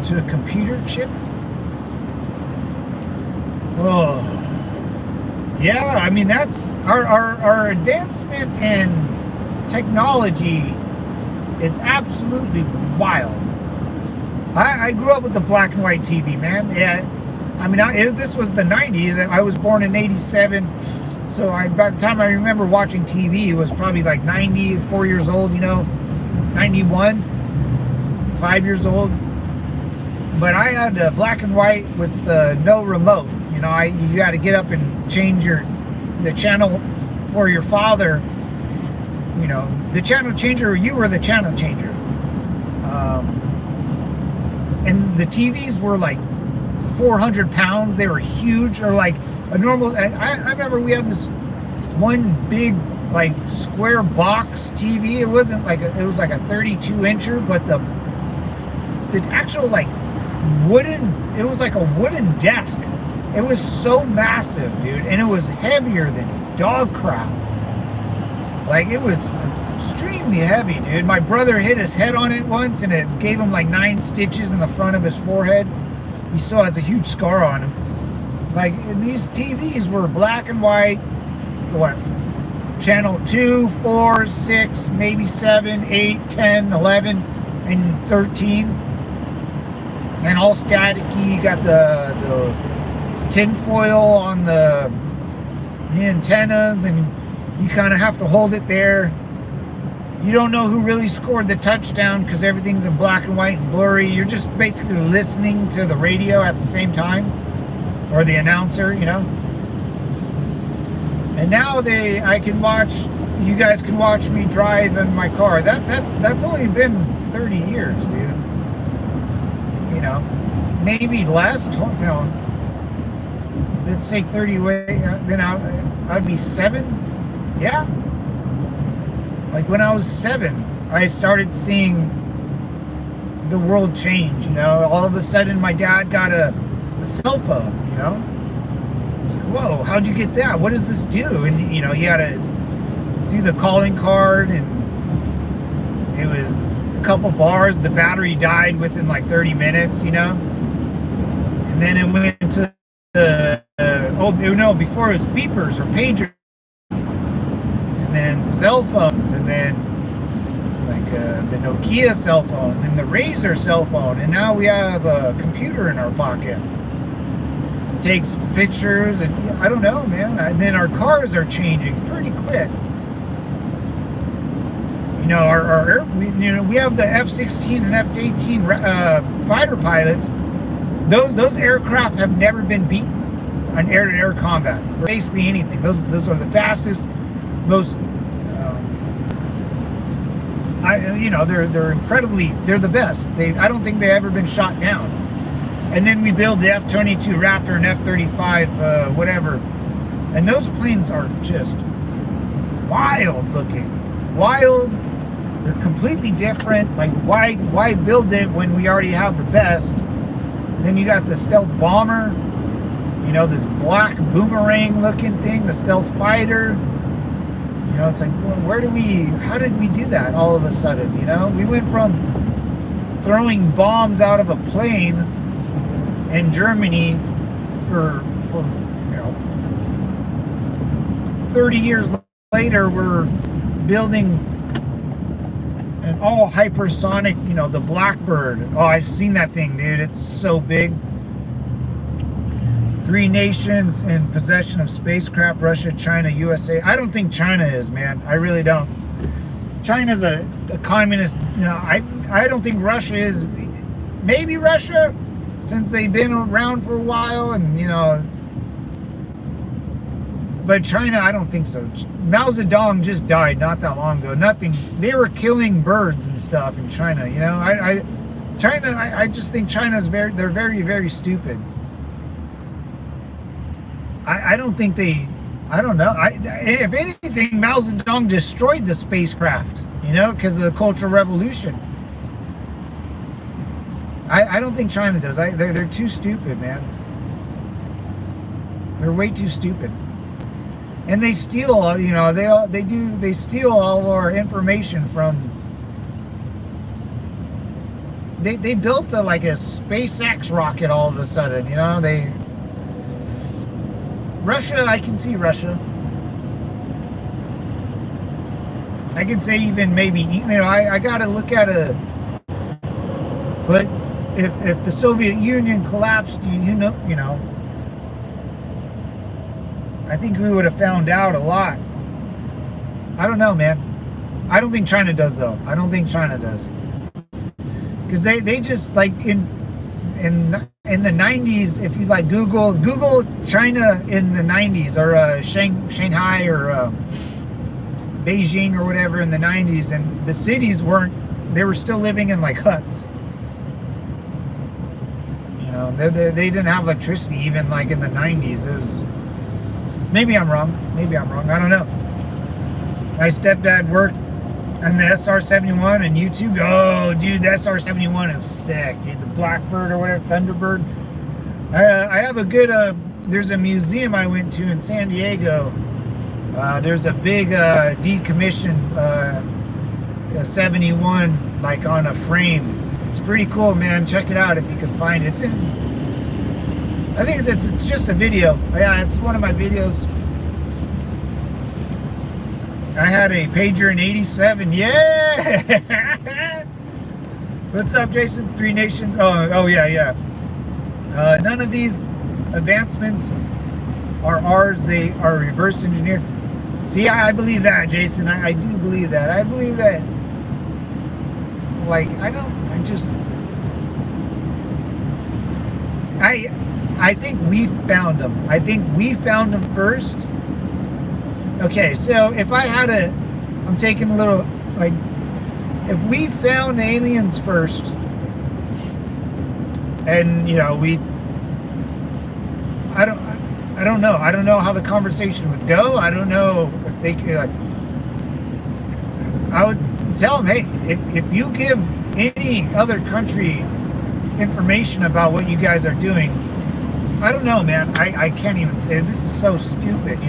to a computer chip. Oh, yeah, I mean, that's our advancement in technology is absolutely wild. I grew up with the black and white TV, man. Yeah, I mean, this was the 90s. I was born in 87. So by the time I remember watching TV, it was probably like 94 years old, you know, 91, 5 years old. But I had black and white with no remote. You know, you got to get up and change the channel for your father. You know, the channel changer, you were the channel changer. And the TVs were like 400 pounds. They were huge, or like a normal. I remember we had this one big like square box TV. It wasn't like it was like a 32-incher, but the actual like wooden. It was like a wooden desk. It was so massive, dude, and it was heavier than dog crap. Like, it was extremely heavy, dude. My brother hit his head on it once, and it gave him like 9 stitches in the front of his forehead. He still has a huge scar on him. Like, these TVs were black and white, what, channel 2, 4, 6, maybe 7, 8, 10, 11, and 13. And all staticky. You got the tin foil on the antennas, and you kind of have to hold it there. You don't know who really scored the touchdown because everything's in black and white and blurry. You're just basically listening to the radio at the same time, or the announcer, you know. And now I can watch. You guys can watch me drive in my car. That's only been 30 years, dude. You know, maybe less. You know, let's take 30 away. Then I'd be 7. Yeah. Like, when I was 7, I started seeing the world change, you know. All of a sudden, my dad got a cell phone, you know. I was like, whoa, how'd you get that? What does this do? And, you know, he had to do the calling card, and it was a couple bars. The battery died within like 30 minutes, you know. And then it went to before it was beepers or pagers. And then cell phones, and then like the Nokia cell phone, then the Razor cell phone, and now we have a computer in our pocket. It takes pictures, and I don't know, man. And then our cars are changing pretty quick. we have the F-16 and F-18 fighter pilots. Those aircraft have never been beaten on air-to-air combat, or basically anything. Those are the fastest, most. They're incredibly. They're the best. I don't think they've ever been shot down. And then we build the F-22 Raptor and F-35 whatever, and those planes are just wild looking, wild. They're completely different. Like, why build it when we already have the best? Then you got the stealth bomber, this black boomerang looking thing, the stealth fighter. It's like, how did we do that all of a sudden? We went from throwing bombs out of a plane in Germany for 30 years later, we're building an all hypersonic, the Blackbird. Oh, I've seen that thing, dude. It's so big. 3 nations in possession of spacecraft: Russia, China, USA. I don't think China is, man. I really don't. China's a communist. I don't think Russia is. Maybe Russia, since they've been around for a while, and but China, I don't think so. Mao Zedong just died not that long ago. They were killing birds and stuff in China. China. I just think China's they're very, very stupid. I don't think I don't know. If anything, Mao Zedong destroyed the spacecraft, because of the Cultural Revolution. I don't think China does. They're too stupid, man. They're way too stupid. And they steal, they steal all our information from. They built a SpaceX rocket all of a sudden, Russia, I can see Russia. I can say even maybe, I got to look at but if the Soviet Union collapsed, I think we would have found out a lot. I don't know, man. I don't think China does, though. I don't think China does. Because they just, in the 90s, if you Google China in the 90s, or Shanghai, or Beijing, or whatever, in the 90s, and the cities they were still living in huts. They didn't have electricity even in the 90s. It was, maybe I'm wrong. I don't know. My stepdad worked on the SR-71 and YouTube. Oh, dude, the SR-71 is sick, dude. The Blackbird or whatever, Thunderbird. I have a good, there's a museum I went to in San Diego. There's a big decommissioned 71, on a frame. It's pretty cool, man. Check it out if you can find it. I think it's just a video. Yeah, it's one of my videos. I had a pager in '87. Yeah. What's up, Jason? 3 nations. Oh yeah. None of these advancements are ours. They are reverse engineered. See, I believe that, Jason. I do believe that. I believe that. I think we found them. I think we found them first. Okay, so if I'm taking a little, if we found aliens first, and I don't know. I don't know how the conversation would go. I don't know if they could. I would tell them, hey, if you give any other country information about what you guys are doing, I don't know, man. I can't even. This is so stupid.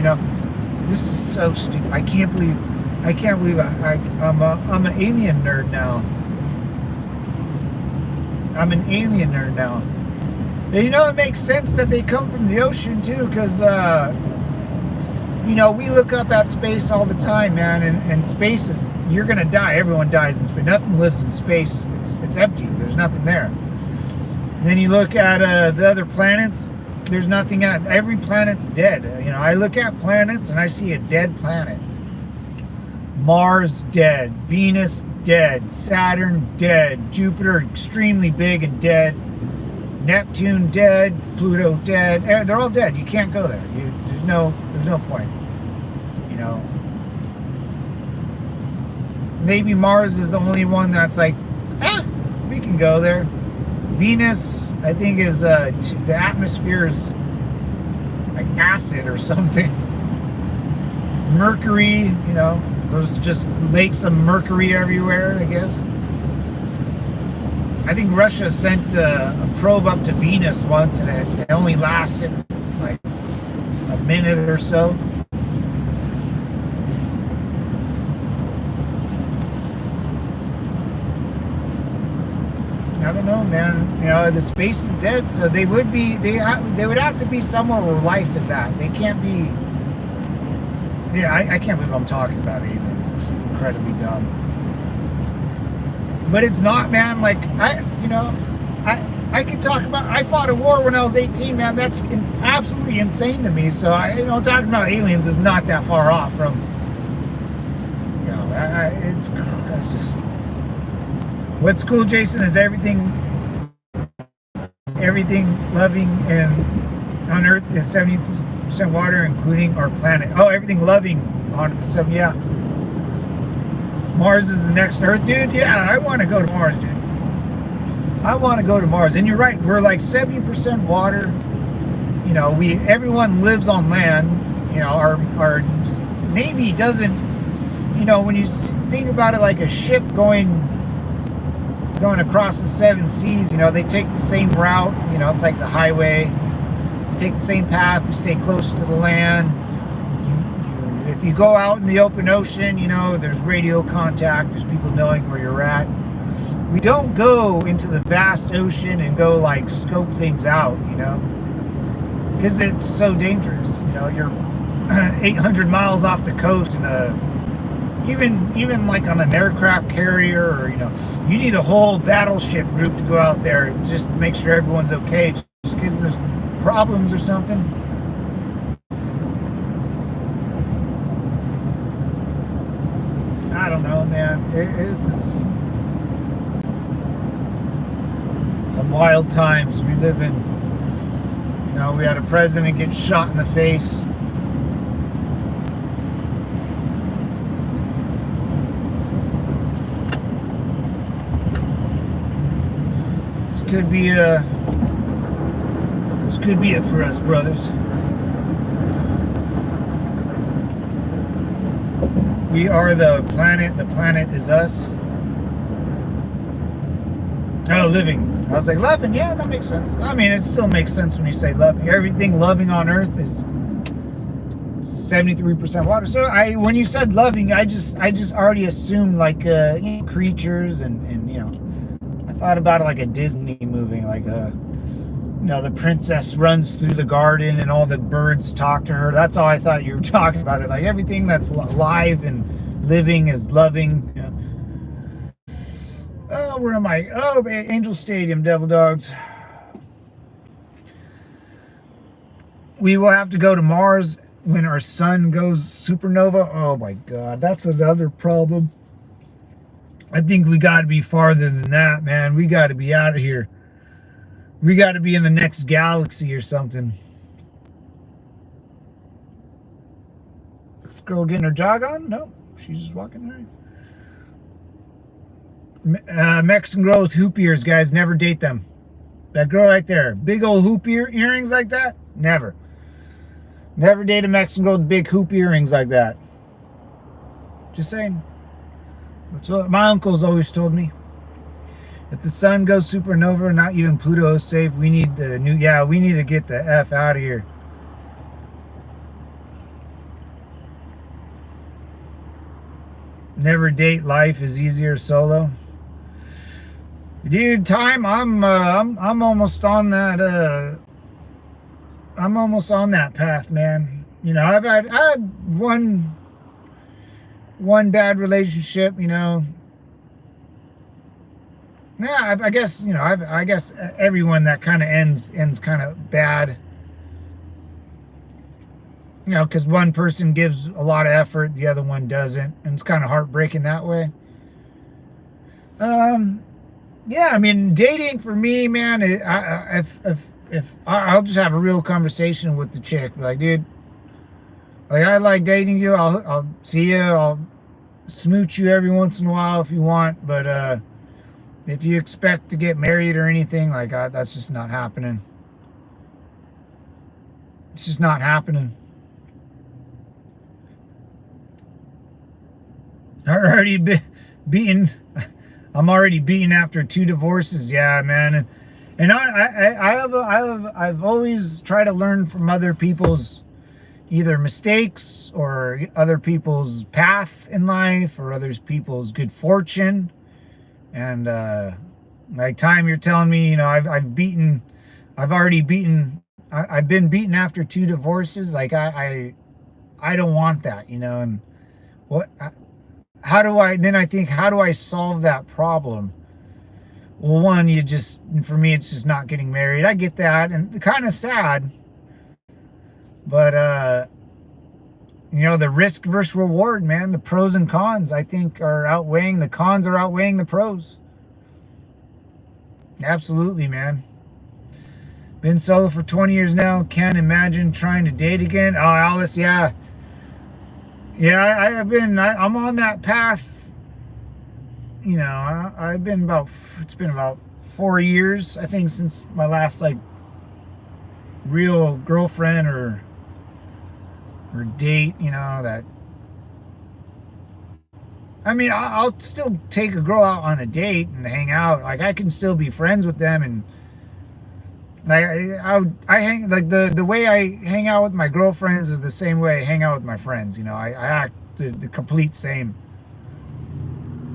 This is so stupid. I can't believe I'm an alien nerd now. I'm an alien nerd now. And it makes sense that they come from the ocean too, because we look up at space all the time, man, and space is, you're gonna die. Everyone dies in space. Nothing lives in space. It's empty. There's nothing there. Then you look at the other planets. There's nothing at. Every planet's dead. I look at planets and I see a dead planet. Mars dead, Venus dead, Saturn dead, Jupiter extremely big and dead, Neptune dead, Pluto dead. They're all dead. You can't go there. There's no point. You know, maybe Mars is the only one that's like, we can go there. Venus, I think, is the atmosphere is like acid or something. Mercury, you know, there's just lakes of mercury everywhere, I guess. I think Russia sent a probe up to Venus once, and it only lasted like a minute or so. I don't know, man. You know, the space is dead, so they would have to be somewhere where life is at. They can't be. Yeah, I can't believe I'm talking about aliens. This is incredibly dumb. But it's not, man. Like, I could talk about, I fought a war when I was 18, man. That's absolutely insane to me. So, talking about aliens is not that far off from, it's just, what's cool, Jason, is everything loving and on Earth is 70% water, including our planet. Oh, everything loving on the 7, yeah. Mars is the next Earth, dude. Yeah, I want to go to Mars, dude. I want to go to Mars. And you're right, we're like 70% water. You know, everyone lives on land. You know, our Navy doesn't, when you think about it, like a ship going across the 7 seas, they take the same route. It's like the highway. You take the same path, you stay close to the land. If you go out in the open ocean, there's radio contact, there's people knowing where you're at. We don't go into the vast ocean and go like scope things out, because it's so dangerous. You're 800 miles off the coast, and even like on an aircraft carrier, or you need a whole battleship group to go out there just to make sure everyone's okay, just because there's problems or something. I don't know, man. This is some wild times we live in. We had a president get shot in the face. This could be it for us, brothers. We are the planet is us. Oh, living. I was like, loving, yeah, that makes sense. I mean, it still makes sense when you say loving. Everything loving on Earth is 73% water. So when you said loving, I just already assumed like creatures and I thought about it like a Disney movie, like the princess runs through the garden and all the birds talk to her. That's all I thought you were talking about. It like everything that's alive and living is loving. Oh, where am I? Oh, Angel Stadium, Devil Dogs. We will have to go to Mars when our sun goes supernova. Oh my God, that's another problem. I think we got to be farther than that, man. We got to be out of here. We got to be in the next galaxy or something. This girl getting her jog on? No, she's just walking there. Mexican girl with hoop ears, guys. Never date them. That girl right there. Big old hoop earrings like that? Never. Never date a Mexican girl with big hoop earrings like that. Just saying. That's what my uncles always told me. If the sun goes supernova, not even Pluto is safe. We need the we need to get the F out of here. Never date, life is easier solo. Dude, I'm almost on that I'm almost on that path, man. I had one bad relationship, Yeah, I guess, I guess everyone that kind of ends kind of bad. You know, because one person gives a lot of effort, the other one doesn't, and it's kind of heartbreaking that way. Um, yeah, I mean, dating for me, man, if I'll just have a real conversation with the chick, like, dude, like I like dating you. I'll see you. I'll smooch you every once in a while if you want, but if you expect to get married or anything, like that's just not happening. It's just not happening. I already beaten. I'm already beaten after 2 divorces. Yeah, man. And I've always tried to learn from other people's either mistakes or other people's path in life or other people's good fortune. And like time, you're telling me, you know, I've already beaten. I've been beaten after 2 divorces. Like I don't want that, you know. And what? How do I? Then I think, how do I solve that problem? Well, one, for me, it's just not getting married. I get that, and kind of sad, but you know, the risk versus reward, man, the pros and cons, I think, are outweighing the cons are outweighing the pros. Absolutely, man. Been solo for 20 years now. Can't imagine trying to date again. Oh, Alice, yeah. Yeah, I'm on that path. You know, it's been about 4 years, I think, since my last, like, real girlfriend or date, you know, that, I mean, I'll still take a girl out on a date and hang out. Like, I can still be friends with them, and like I hang, like, the way I hang out with my girlfriends is the same way I hang out with my friends. You know, I act the complete same.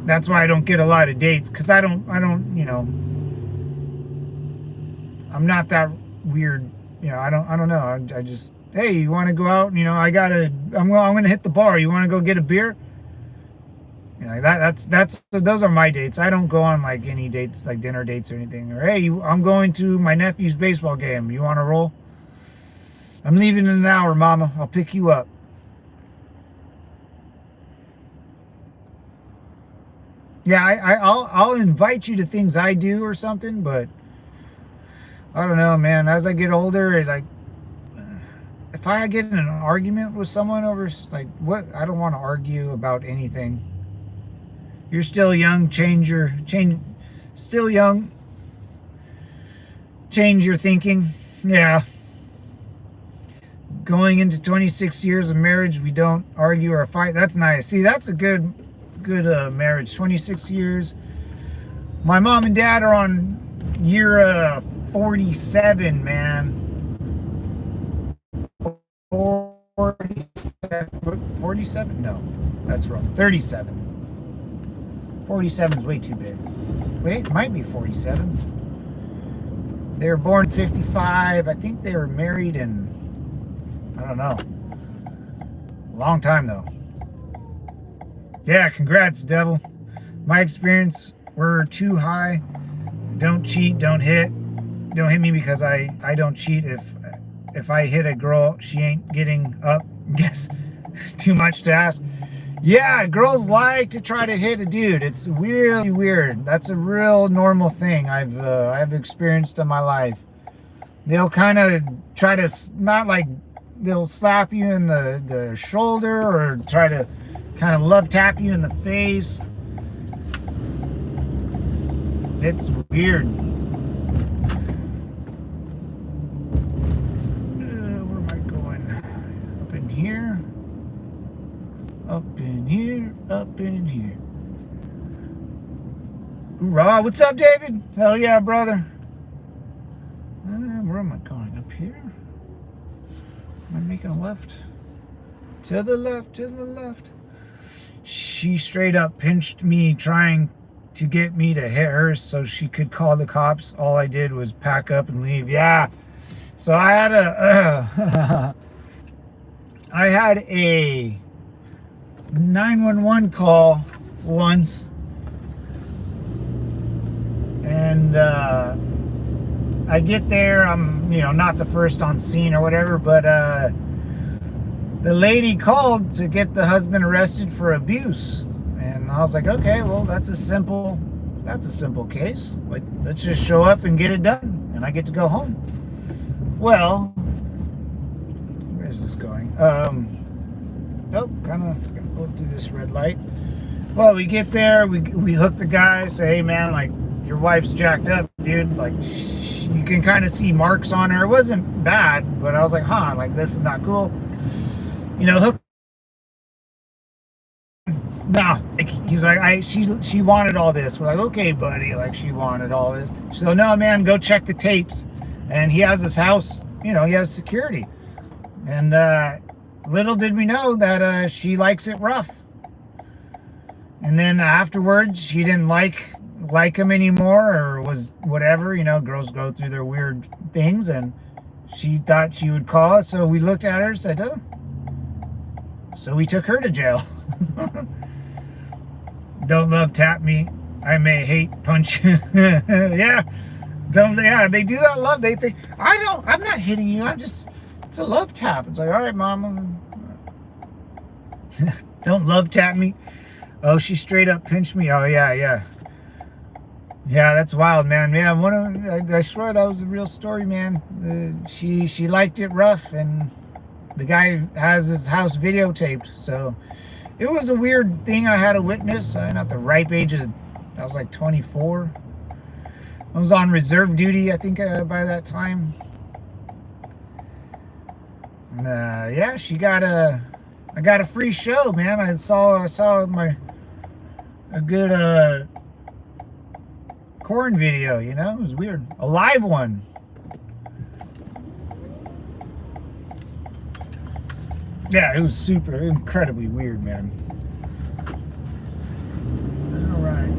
That's why I don't get a lot of dates, because I don't, you know, I'm not that weird. You know, I don't know. I just, hey, you want to go out? You know, I'm gonna hit the bar. You want to go get a beer? You know, those are my dates. I don't go on like any dates, like dinner dates or anything. Or hey, I'm going to my nephew's baseball game. You want to roll? I'm leaving in an hour, Mama. I'll pick you up. Yeah, I'll invite you to things I do or something, but I don't know, man. As I get older, it's like, if I get in an argument with someone over, like, what, I don't want to argue about anything. You're still young, still young, change your thinking. Yeah. Going into 26 years of marriage, we don't argue or fight. That's nice. See, that's a good marriage. 26 years. My mom and dad are on year 47, man. 47? No, that's wrong. 37. 47 is way too big. Wait, it might be 47. They were born in 55. I think they were married in, I don't know, a long time though. Yeah, congrats, devil. My experience, we're too high. Don't cheat, don't hit. Don't hit me because I don't cheat. If I hit a girl, she ain't getting up. Guess too much to ask. Yeah, girls like to try to hit a dude. It's really weird. That's a real normal thing I've experienced in my life. They'll kind of try to, not like they'll slap you in the shoulder or try to kind of love tap you in the face. It's weird. Where am I going? Up in here. Up in here, up in here. Hoorah, what's up, David? Hell yeah, brother. Where am I going? Up here? Am I making a left? To the left, to the left. She straight up pinched me, trying to get me to hit her so she could call the cops. All I did was pack up and leave. Yeah. So I had a 911 call once, and I get there. I'm, you know, not the first on scene or whatever, but the lady called to get the husband arrested for abuse. And I was like, okay, well, that's a simple case. Like, let's just show up and get it done, and I get to go home. Well, where's this going? Oh, kind of gonna pull through this red light. Well, we get there, we hook the guy, say, hey man, like, your wife's jacked up, dude. Like, you can kind of see marks on her. It wasn't bad, but I was like, huh, like, this is not cool. You know, hook. Nah, like, he's like, she wanted all this. We're like, okay, buddy, like, she wanted all this. So, no, man, go check the tapes. And he has his house, you know, he has security. And little did we know that she likes it rough. And then afterwards, she didn't like him anymore, or was whatever. You know, girls go through their weird things, and she thought she would call us. So we looked at her and said, oh. So we took her to jail. Don't love tap me, I may hate punch. Yeah, they do that love. They think I'm not hitting you. It's a love tap. It's like, all right, mama. Don't love tap me. Oh, she straight up pinched me. Oh yeah, that's wild, man. Yeah, I swear that was a real story, man. She liked it rough, and the guy has his house videotaped. So it was a weird thing I had to witness. Not the ripe age of, I was like 24. I was on reserve duty, I think, by that time. And, yeah, I got a free show, man. I saw a good corn video, you know. It was weird. A live one. Yeah, it was incredibly weird, man. All right.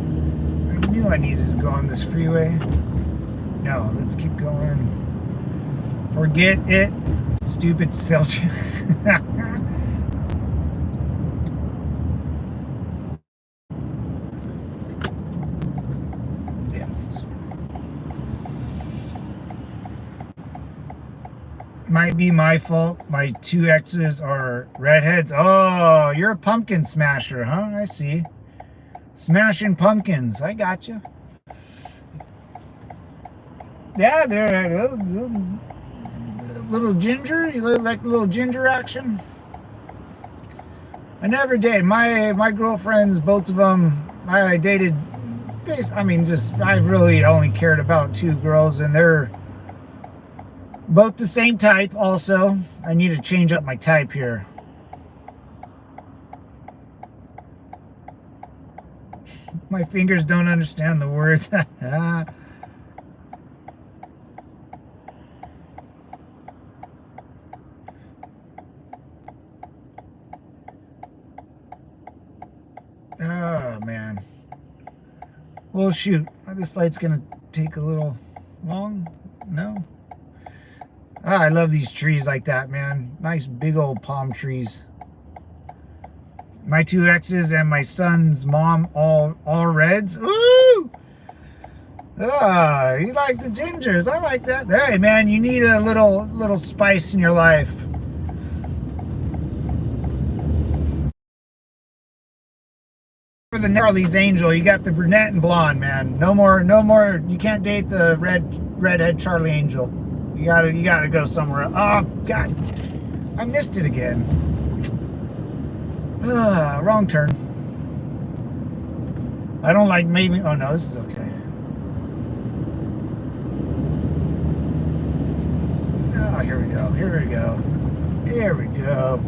I knew I needed to go on this freeway. No, let's keep going. Forget it, stupid Celtic. Might be my fault. My two exes are redheads. Oh, you're a pumpkin smasher, huh? I see. Smashing pumpkins. I got you. Yeah, they're a little ginger. You like a little ginger action? I never did. My girlfriends, both of them, I dated. I really only cared about two girls, and they're both the same type. Also, I need to change up my type here. My fingers don't understand the words. Oh, man. Well, shoot. This light's gonna take a little long. No? I love these trees like that, man. Nice big old palm trees. My two exes and my son's mom, all reds. Woo! You like the gingers. I like that. Hey, man, you need a little spice in your life. For the Charlie's Angel, you got the brunette and blonde, man. No more. You can't date the redhead Charlie Angel. You gotta go somewhere. Oh God, I missed it again. Wrong turn. I don't like maybe. Oh no, this is okay. Oh, here we go. Here we go. Here we go.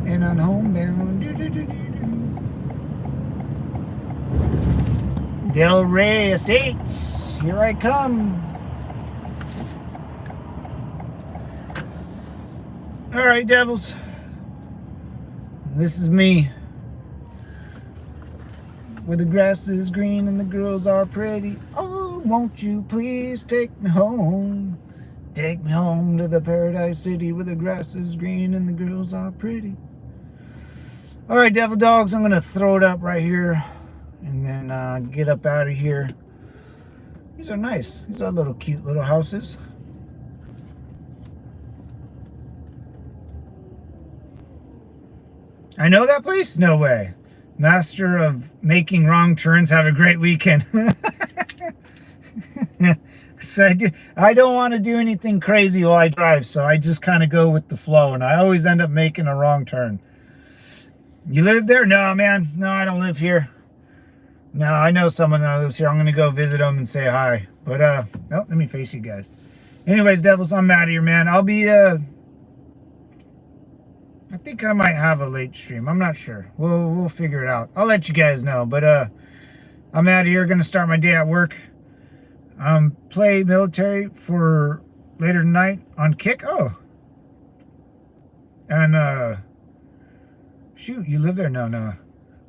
And on homebound. Del Rey Estates. Here I come. All right, devils. This is me. Where the grass is green and the girls are pretty. Oh, won't you please take me home? Take me home to the paradise city where the grass is green and the girls are pretty. All right, devil dogs, I'm going to throw it up right here and then get up out of here. These are nice. These are little cute little houses. I know that place? No way. Master of making wrong turns. Have a great weekend. So I don't want to do anything crazy while I drive, so I just kind of go with the flow, and I always end up making a wrong turn. You live there? No, man. No, I don't live here. No, I know someone that lives here. I'm going to go visit them and say hi. But, oh, let me face you guys. Anyways, devils, I'm out of here, man. I'll be, I think I might have a late stream. I'm not sure. We'll figure it out. I'll let you guys know. But, I'm out of here. Going to start my day at work. Play military for later tonight on Kick. Oh. And, shoot, you live there? No.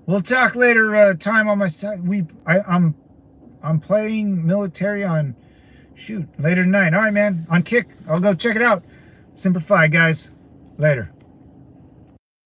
We'll talk later time on my side. I'm playing military on, shoot, later tonight. All right, man. On Kick. I'll go check it out. Semper Fi, guys. Later.